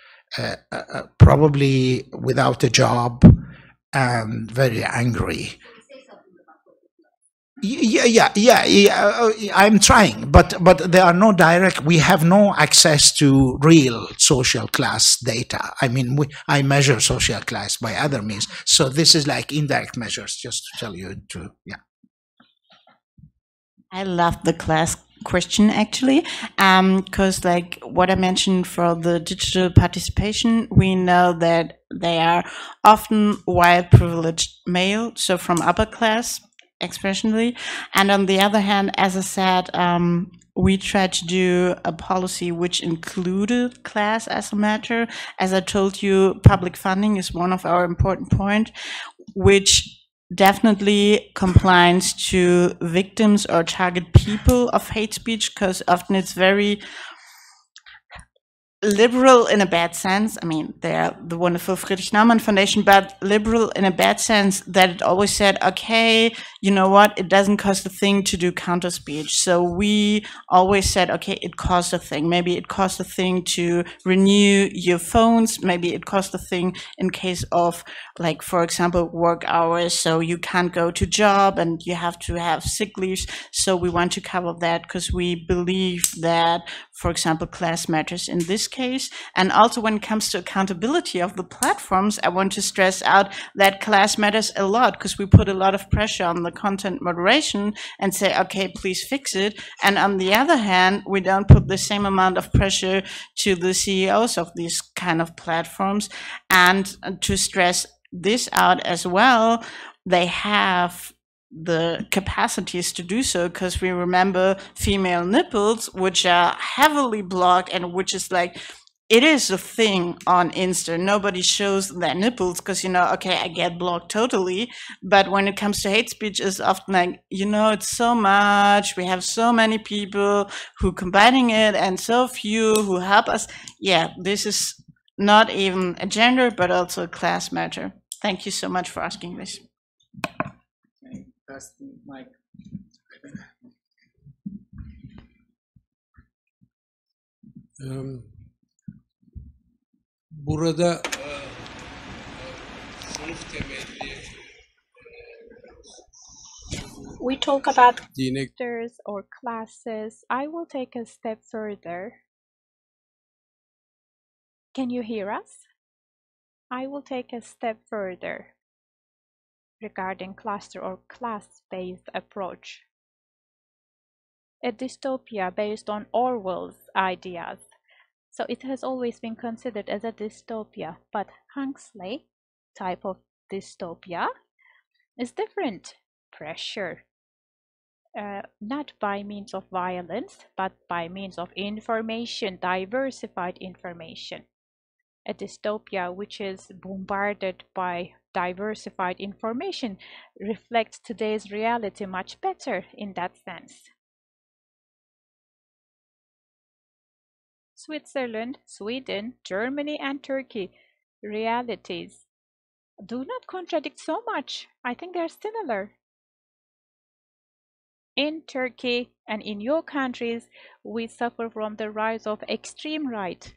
probably without a job and very angry. I'm trying, but there are no direct. We have no access to real social class data. I mean, I measure social class by other means. So this is like indirect measures, just to tell you to, yeah. I love the class question actually, because like what I mentioned for the digital participation, we know that they are often white privileged male, so from upper class expressionally, and on the other hand, as I said, we tried to do a policy which included class as a matter. As I told you, public funding is one of our important points, which definitely complies to victims or target people of hate speech, because often it's very liberal in a bad sense. I mean, they're the wonderful Friedrich Naumann Foundation, but liberal in a bad sense that it always said, okay, you know what, it doesn't cost a thing to do counter speech. So we always said, okay, it costs a thing. Maybe it costs a thing to renew your phones. Maybe it costs a thing in case of, like, for example, work hours. So you can't go to job and you have to have sick leaves. So we want to cover that because we believe that, for example, class matters in this case. And also when it comes to accountability of the platforms, I want to stress out that class matters a lot, because we put a lot of pressure on the content moderation and say, okay, please fix it. And on the other hand, we don't put the same amount of pressure to the CEOs of these kind of platforms. And to stress this out as well, they have the capacities to do so, because we remember female nipples, which are heavily blocked, and which is like, it is a thing on Insta. Nobody shows their nipples because, you know, okay, I get blocked totally. But when it comes to hate speech, it's often like, you know, it's so much. We have so many people who combining it and so few who help us. Yeah, this is not even a gender, but also a class matter. Thank you so much for asking this. Pass the mic. Burada sınıf temelli We talk about clusters or classes. I will take a step further. Can you hear us? I will take a step further regarding cluster or class-based approach. A dystopia based on Orwell's ideas. So it has always been considered as a dystopia, but Huxley type of dystopia is different. Pressure, not by means of violence, but by means of information, diversified information. A dystopia which is bombarded by diversified information reflects today's reality much better in that sense. Switzerland, Sweden, Germany, and Turkey realities do not contradict so much. I think they're similar. In Turkey and in your countries, we suffer from the rise of extreme right.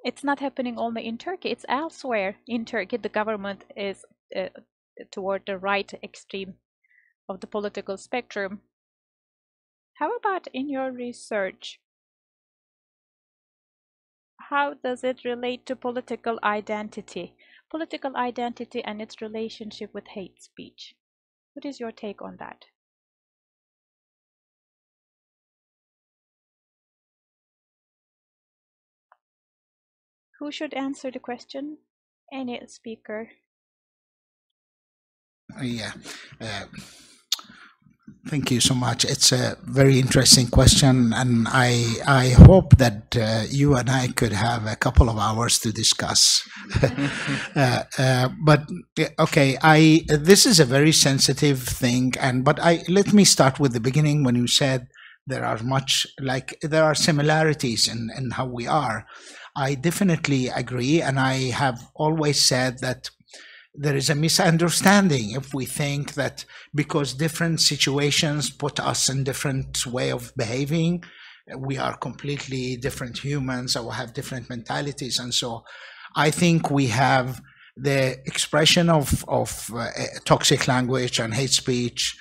It's not happening only in Turkey, it's elsewhere. In Turkey, the government is toward the right extreme of the political spectrum. How about in your research? How does it relate to political identity? Political identity and its relationship with hate speech. What is your take on that? Who should answer the question? Any speaker? Yeah. Thank you so much. It's a very interesting question, and I hope that you and I could have a couple of hours to discuss. But okay, this is a very sensitive thing, but let me start with the beginning when you said there are similarities in how we are. I definitely agree, and I have always said that there is a misunderstanding if we think that because different situations put us in different way of behaving, we are completely different humans or have different mentalities. And so I think we have the expression of toxic language and hate speech,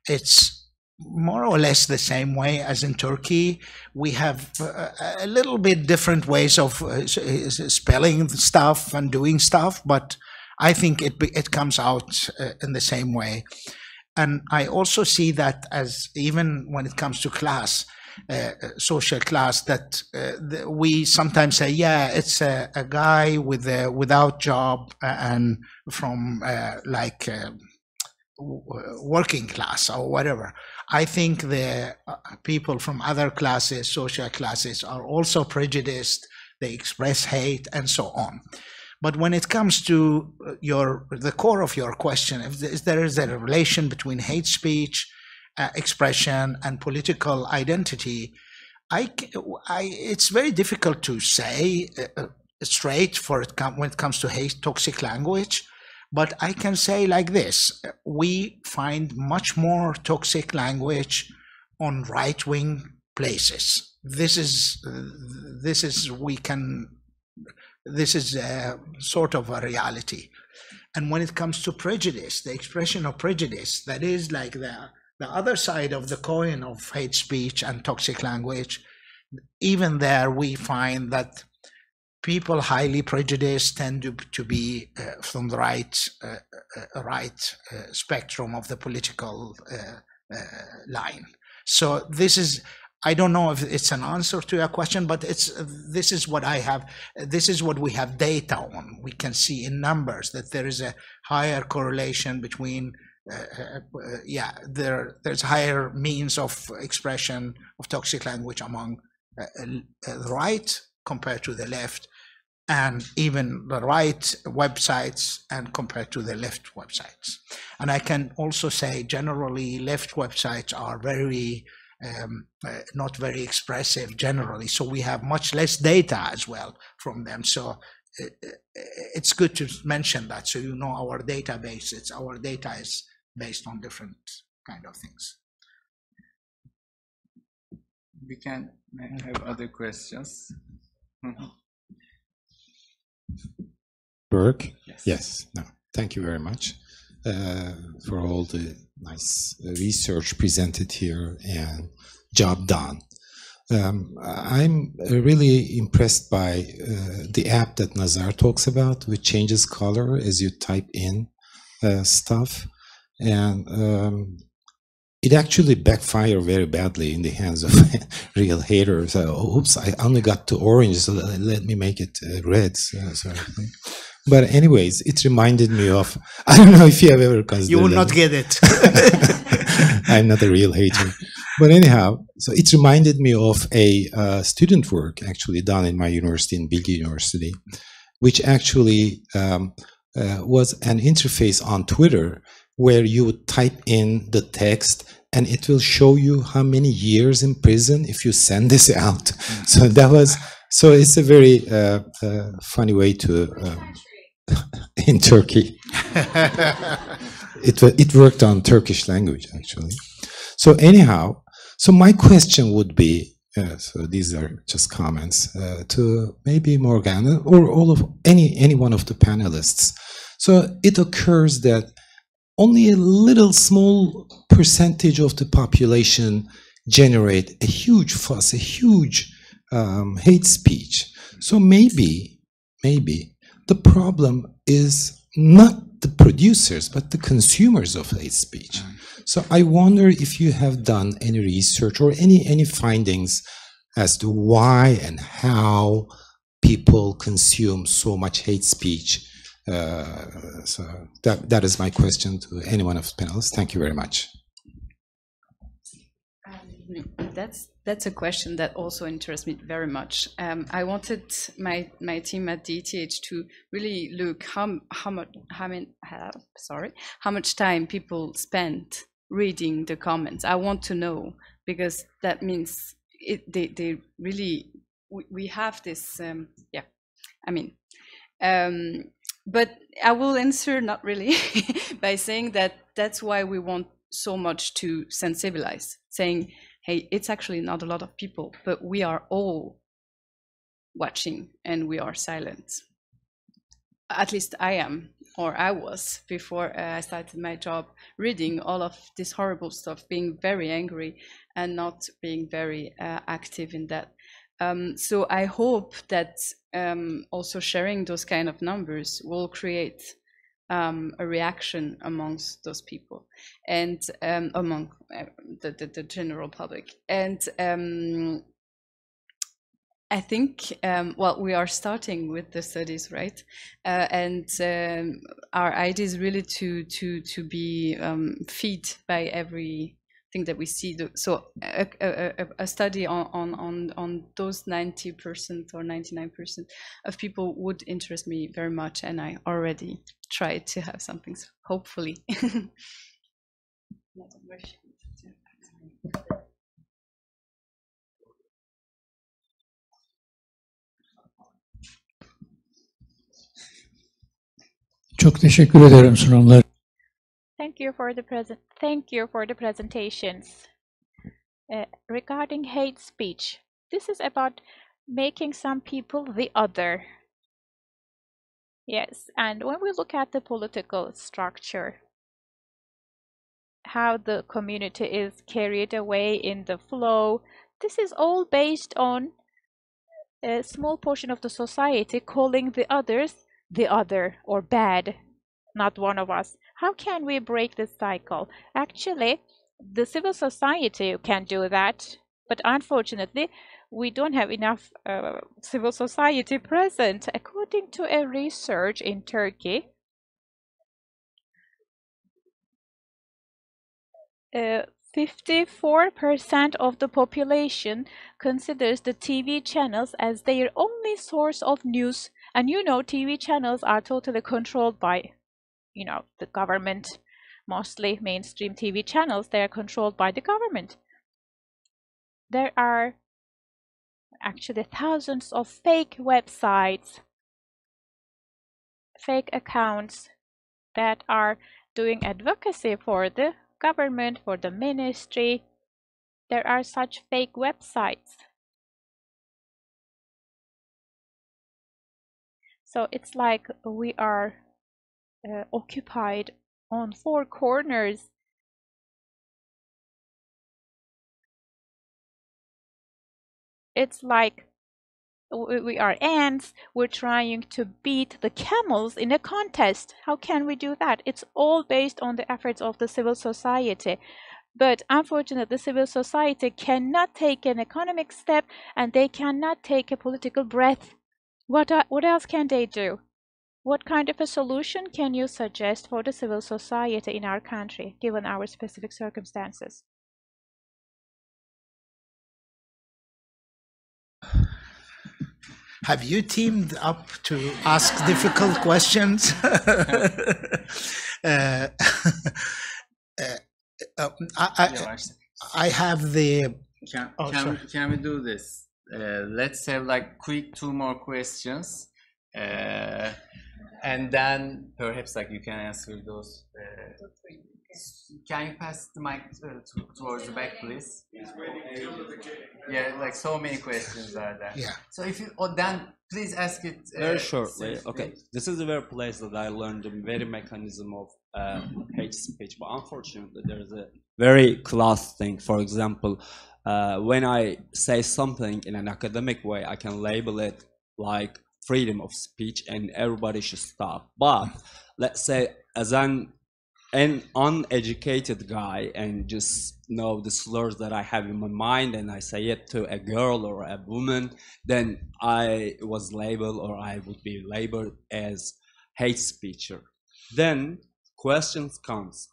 it's more or less the same way as in Turkey. We have a little bit different ways of spelling stuff and doing stuff, but I think it comes out in the same way. And I also see that as, even when it comes to class, social class, that we sometimes say, yeah, it's a guy without job and from working class or whatever. I think the people from other classes, social classes, are also prejudiced. They express hate and so on. But when it comes to the core of your question, if there is a relation between hate speech expression and political identity, it's very difficult to say straight when it comes to hate, toxic language. But I can say like this: we find much more toxic language on right-wing places. This is sort of a reality. And when it comes to prejudice, the expression of prejudice, that is like the other side of the coin of hate speech and toxic language, even there we find that people highly prejudiced tend to be from the right spectrum of the political line. So this is, I don't know if it's an answer to your question, but this is what I have. This is what we have data on. We can see in numbers that there is a higher correlation between there's higher means of expression of toxic language among the right compared to the left, and even the right websites and compared to the left websites. And I can also say generally left websites are very not very expressive generally, so we have much less data as well from them. So it's good to mention that, so you know our database. Our data is based on different kind of things. We can have other questions. Burke? Yes. No. Thank you very much for all the nice research presented here and job done. I'm really impressed by the app that Nazar talks about, which changes color as you type in stuff. And it actually backfired very badly in the hands of real haters. Oops, I only got to orange, so let me make it red. Sorry. But anyways, it reminded me of, I don't know if you have ever considered. You will not get it. I'm not a real hater. But anyhow, so it reminded me of a student work actually done in my university, in Bilgi University, which actually was an interface on Twitter where you would type in the text and it will show you how many years in prison if you send this out. So that was, so it's a very funny way to, in Turkey. It worked on Turkish language actually. So anyhow, so my question would be, so these are just comments to maybe Morgane or all of any one of the panelists. So it occurs that only a little small percentage of the population generate a huge fuss, a huge hate speech. So maybe the problem is not the producers, but the consumers of hate speech. So I wonder if you have done any research or any findings as to why and how people consume so much hate speech. So that is my question to any one of the panelists. Thank you very much. That's a question that also interests me very much. I wanted my team at DTH to really look how much time people spend reading the comments. I want to know, because that means they really, we have this but I will answer not really by saying that that's why we want so much to sensibilize, saying, hey, it's actually not a lot of people, but we are all watching and we are silent. at least I am, or I was before I started my job, reading all of this horrible stuff, being very angry and not being very active in that. So I hope that also sharing those kind of numbers will create a reaction amongst those people and among the general public. And I think, well, we are starting with the studies, right? And our idea is really to be fed by everything that we see. So a study on those 90% or 99% of people would interest me very much, and I already tried to have something, so hopefully. Çok teşekkür ederim sunumlar. Thank you for the presentations. Regarding hate speech, this is about making some people the other. Yes, and when we look at the political structure, how the community is carried away in the flow, this is all based on a small portion of the society calling the others the other or bad, not one of us. How can we break this cycle? Actually, the civil society can do that, but unfortunately, we don't have enough civil society present. According to a research in Turkey, 54% of the population considers the TV channels as their only source of news. And you know, TV channels are totally controlled by, you know, the government. Mostly mainstream TV channels, they are controlled by the government. There are actually thousands of fake websites, fake accounts that are doing advocacy for the government, for the ministry. There are such fake websites. So it's like we are occupied on four corners. It's like we are ants, we're trying to beat the camels in a contest. How can we do that? It's all based on the efforts of the civil society. But unfortunately, civil society cannot take an economic step and they cannot take a political breath. What else can they do? What kind of a solution can you suggest for the civil society in our country, given our specific circumstances? Have you teamed up to ask difficult questions? I have the... Can we do this? Let's have like quick 2 more questions. And then perhaps like you can answer those. Can you pass the mic towards the back, please? Yeah, like so many questions are there. Yeah. So if you, then please ask it very shortly. Okay, this is the very place that I learned the very mechanism of hate speech. But unfortunately, there's a very class thing. For example, when I say something in an academic way, I can label it like freedom of speech and everybody should stop. But let's say as an uneducated guy and just know the slurs that I have in my mind and I say it to a girl or a woman, then I was labeled or I would be labeled as hate speecher. Then questions comes.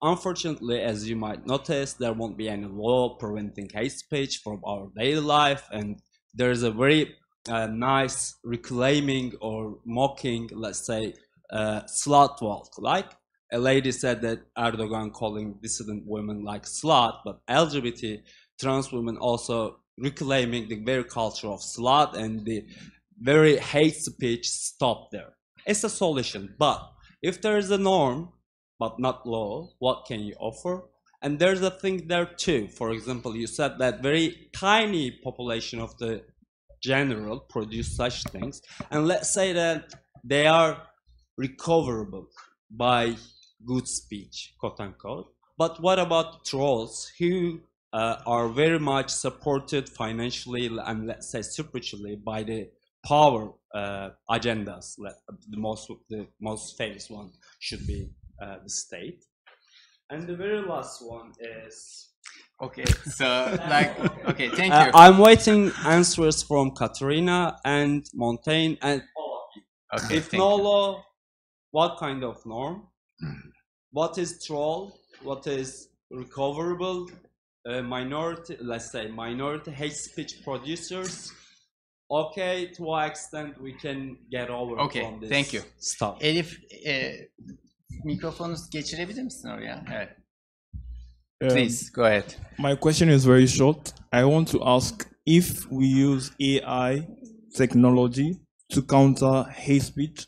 Unfortunately, as you might notice, there won't be any law preventing hate speech from our daily life, and there's a very nice reclaiming or mocking, let's say, slut walk. Like a lady said that Erdogan calling dissident women like slut, but LGBT trans women also reclaiming the very culture of slut, and the very hate speech stopped there. It's a solution, but if there is a norm, but not law, what can you offer? And there's a thing there too. For example, you said that very tiny population of the general produce such things, and let's say that they are recoverable by good speech, quote unquote. But what about trolls who are very much supported financially and, let's say, spiritually by the power agendas? The most famous one should be the state. And the very last one is... Okay, so okay, thank you. I'm waiting answers from Katharina and Montaigne and all of you. Okay, if no law, what kind of norm? What is troll? What is recoverable? Minority, let's say minority hate speech producers. Okay, to what extent we can get over from this thank you. stuff. Elif, mikrofonu geçirebilir misin oraya? Evet. Please, go ahead. My question is very short. I want to ask if we use AI technology to counter hate speech,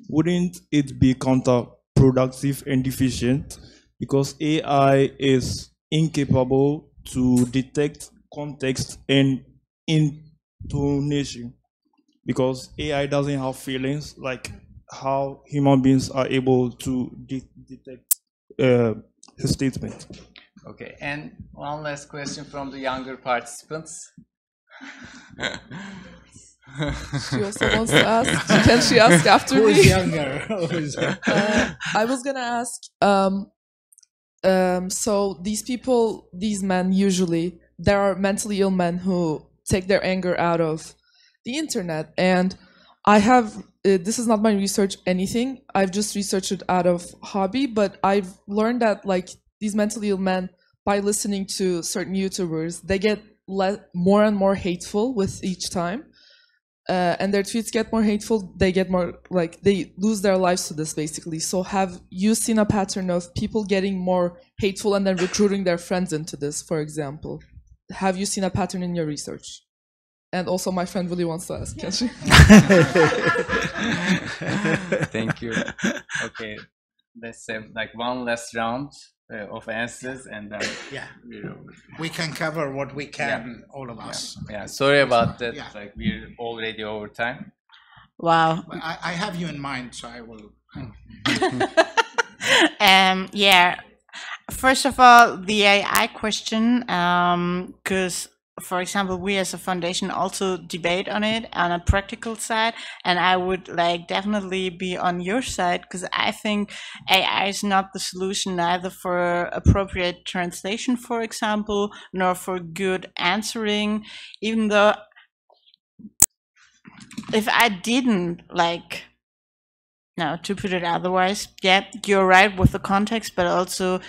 wouldn't it be counterproductive and deficient? Because AI is incapable to detect context and intonation. Because AI doesn't have feelings like how human beings are able to detect his statement. Okay, and one last question from the younger participants. She also wants to ask. Can she ask after Who me? is younger? I was gonna ask. So these people, these men, usually there are mentally ill men who take their anger out of the internet, and I have. This is not my research. Anything. I've just researched it out of hobby, but I've learned that like these mentally ill men, by listening to certain YouTubers, they get more and more hateful with each time. And their tweets get more hateful, they get more, like, they lose their lives to this, basically. So have you seen a pattern of people getting more hateful and then recruiting their friends into this, for example? Have you seen a pattern in your research? And also, my friend really wants to ask, can she? Thank you. Okay, let's have like one last round of answers, and then we can cover what we can, all of us. Yeah, sorry about that. Like, we're already over time. Wow. I have you in mind, so I will. Yeah. First of all, the AI question, because, for example, we as a foundation also debate on it on a practical side, and I would like definitely be on your side, because I think AI is not the solution neither for appropriate translation, for example, nor for good answering, even though if I didn't like, no, to put it otherwise, yeah, you're right with the context, but also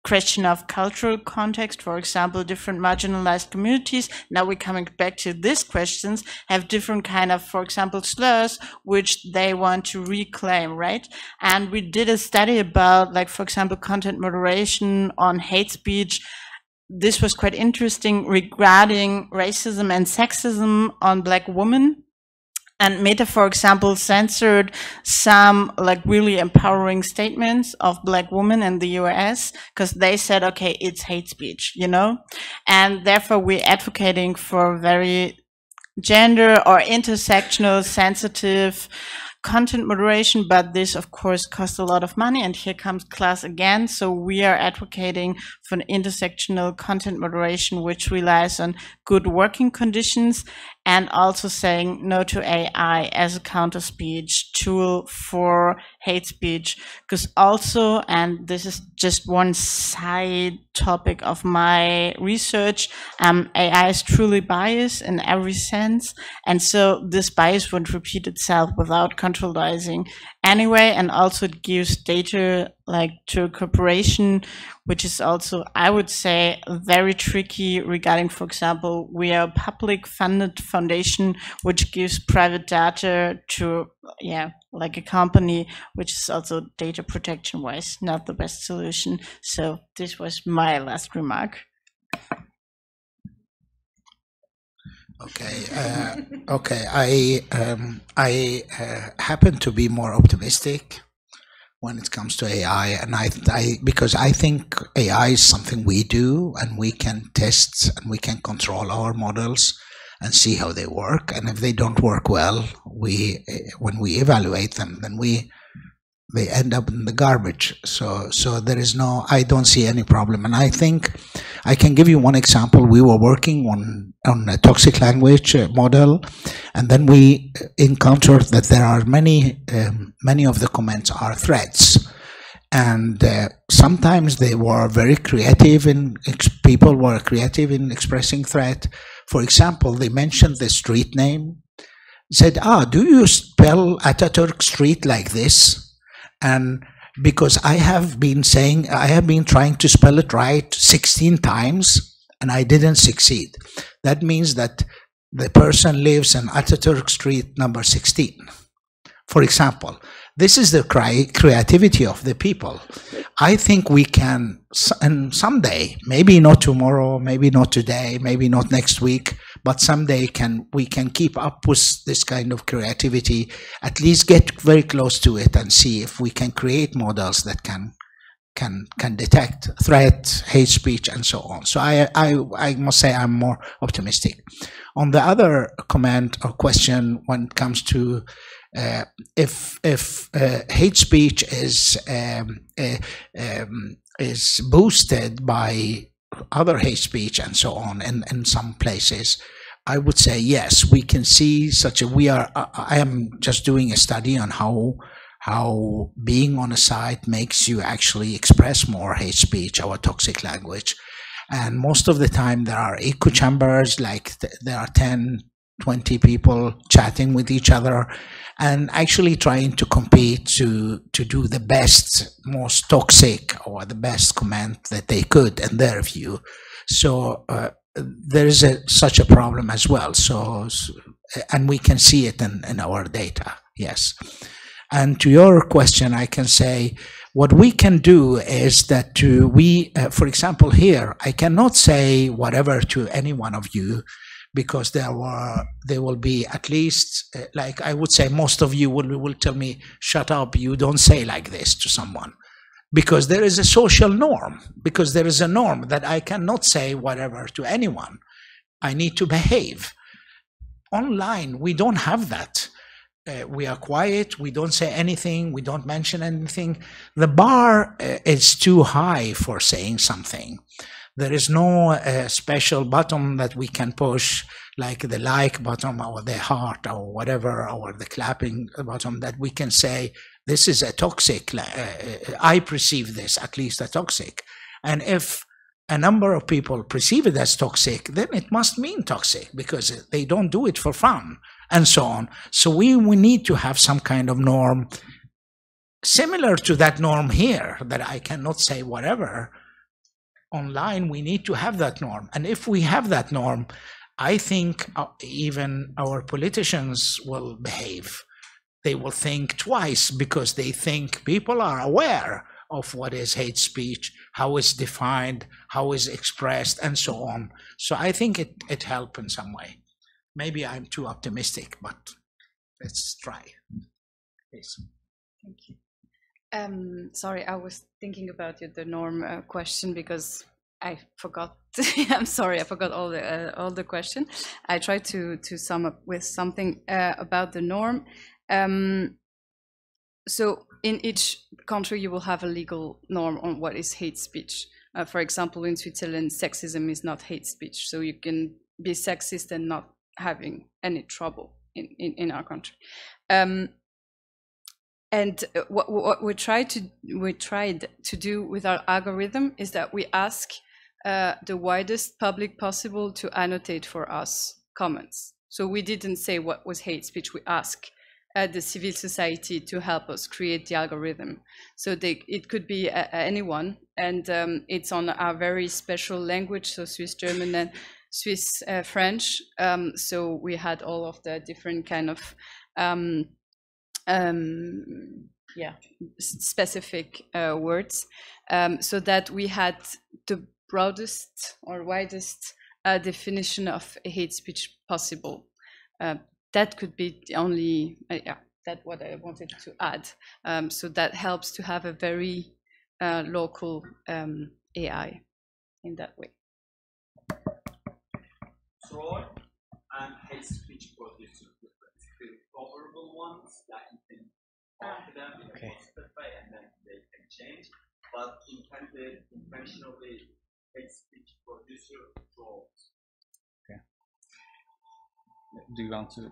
question of cultural context. For example, different marginalized communities, now we're coming back to these questions, have different kind of, for example, slurs which they want to reclaim, right? And we did a study about, like, for example, content moderation on hate speech. This was quite interesting regarding racism and sexism on Black women. And Meta, for example, censored some like really empowering statements of Black women in the US because they said, okay, it's hate speech, you know? And therefore we're advocating for very gender or intersectional sensitive content moderation, but this of course costs a lot of money, and here comes class again. So we are advocating for an intersectional content moderation which relies on good working conditions, and also saying no to AI as a counter speech tool for hate speech. Because also, and this is just one side topic of my research, AI is truly biased in every sense, and so this bias won't repeat itself without controlizing anyway. And also it gives data like to a corporation, which is also, I would say, very tricky regarding, for example, we are a public funded foundation which gives private data to, yeah, like a company, which is also data protection wise not the best solution. So this was my last remark. Okay, I happen to be more optimistic when it comes to AI, and because I think AI is something we do, and we can test and we can control our models, and see how they work. And if they don't work well, when we evaluate them, then they end up in the garbage. So there is I don't see any problem. And I think I can give you one example. We were working on a toxic language model, and then we encountered that there are many of the comments are threats. And sometimes they were very creative, people were creative in expressing threat. For example, they mentioned the street name, said, do you spell Atatürk Street like this? And because I have been trying to spell it right 16 times, and I didn't succeed. That means that the person lives in Atatürk Street number 16. For example, this is the creativity of the people. I think we can, and someday, maybe not tomorrow, maybe not today, maybe not next week, but someday we can keep up with this kind of creativity, at least get very close to it and see if we can create models that can detect threat, hate speech, and so on. So I must say I'm more optimistic. On the other comment or question, when it comes to if hate speech is boosted by other hate speech and so on in some places, I would say yes, we can see I am just doing a study on how being on a site makes you actually express more hate speech or toxic language. And most of the time there are echo chambers, like there are 10, 20 people chatting with each other and actually trying to compete to do the best, most toxic or the best comment that they could in their view. So there is such a problem as well. And we can see it in our data, yes. And to your question, I can say what we can do is that for example, here, I cannot say whatever to any one of you, because there will be at least, like I would say, most of you will tell me, shut up, you don't say like this to someone. Because there is a social norm, because there is a norm that I cannot say whatever to anyone. I need to behave. Online, we don't have that. We are quiet, we don't say anything, we don't mention anything. The bar is too high for saying something. There is no special button that we can push, like the like button or the heart or whatever, or the clapping button, that we can say, this is a toxic, I perceive this at least as toxic. And if a number of people perceive it as toxic, then it must mean toxic, because they don't do it for fun, and so on. So we need to have some kind of norm similar to that norm here, that I cannot say whatever. Online, we need to have that norm. And if we have that norm, I think even our politicians will behave. They will think twice, because they think people are aware of what is hate speech, how it's defined, how it's expressed, and so on. So I think it helps in some way. Maybe I'm too optimistic, but let's try. Please. Thank you. Sorry, I was thinking about the norm question, because I forgot. I'm sorry, I forgot all the question. I tried to sum up with something about the norm. So in each country, you will have a legal norm on what is hate speech. For example, in Switzerland, sexism is not hate speech, so you can be sexist and not having any trouble in our country. And what we tried to do with our algorithm is that we ask the widest public possible to annotate for us comments. So we didn't say what was hate speech. We asked the civil society to help us create the algorithm. So it could be anyone, and it's on our very special language, so Swiss German and Swiss French. So we had all of the different kind of specific words, so that we had the broadest or widest definition of hate speech possible. That could be the only, that's what I wanted to add. So that helps to have a very local AI in that way. So and hate speech producers different. The tolerable ones that you can talk to them in a positive way and then they can change. But intentionally hate speech producer roles. Okay. Do you want to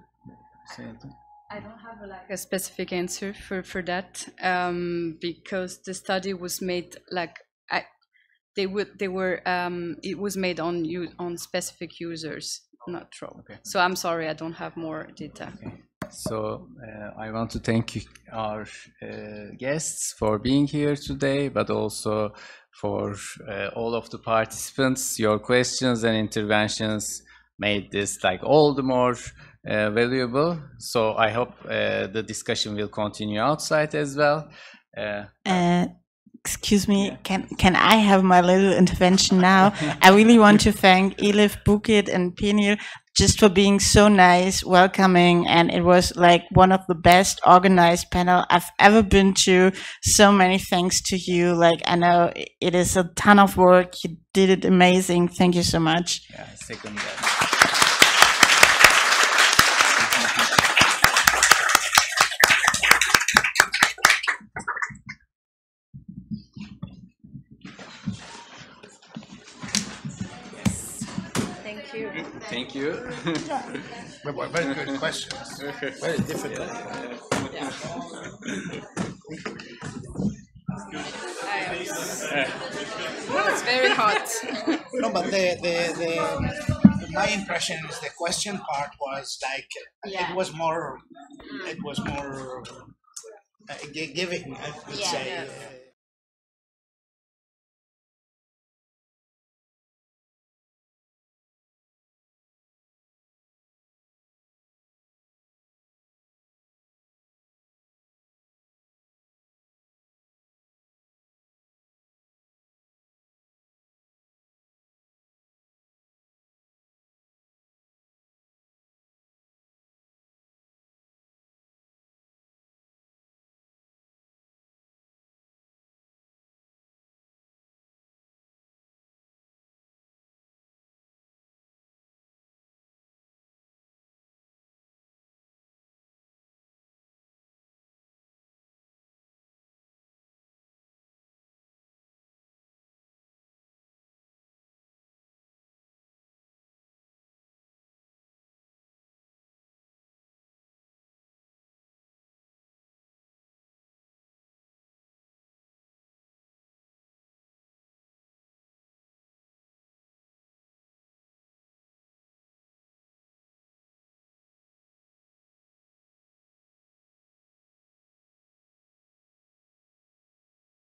say anything? I don't have a specific answer for that because the study was made it was made on specific users, not true. Okay. So I'm sorry, I don't have more data. Okay. So I want to thank our guests for being here today, but also for all of the participants. Your questions and interventions made this all the more valuable. So I hope the discussion will continue outside as well. Excuse me, can I have my little intervention now? I really want to thank Elif, Bukit, and Pinir just for being so nice, welcoming, and it was one of the best organized panel I've ever been to. So many thanks to you. I know it is a ton of work. You did it amazing. Thank you so much. Yeah, I second that. Thank you. Very good questions. Very difficult. Yeah. It's very hot. No, but my impression is the question part was it was more giving, I would say.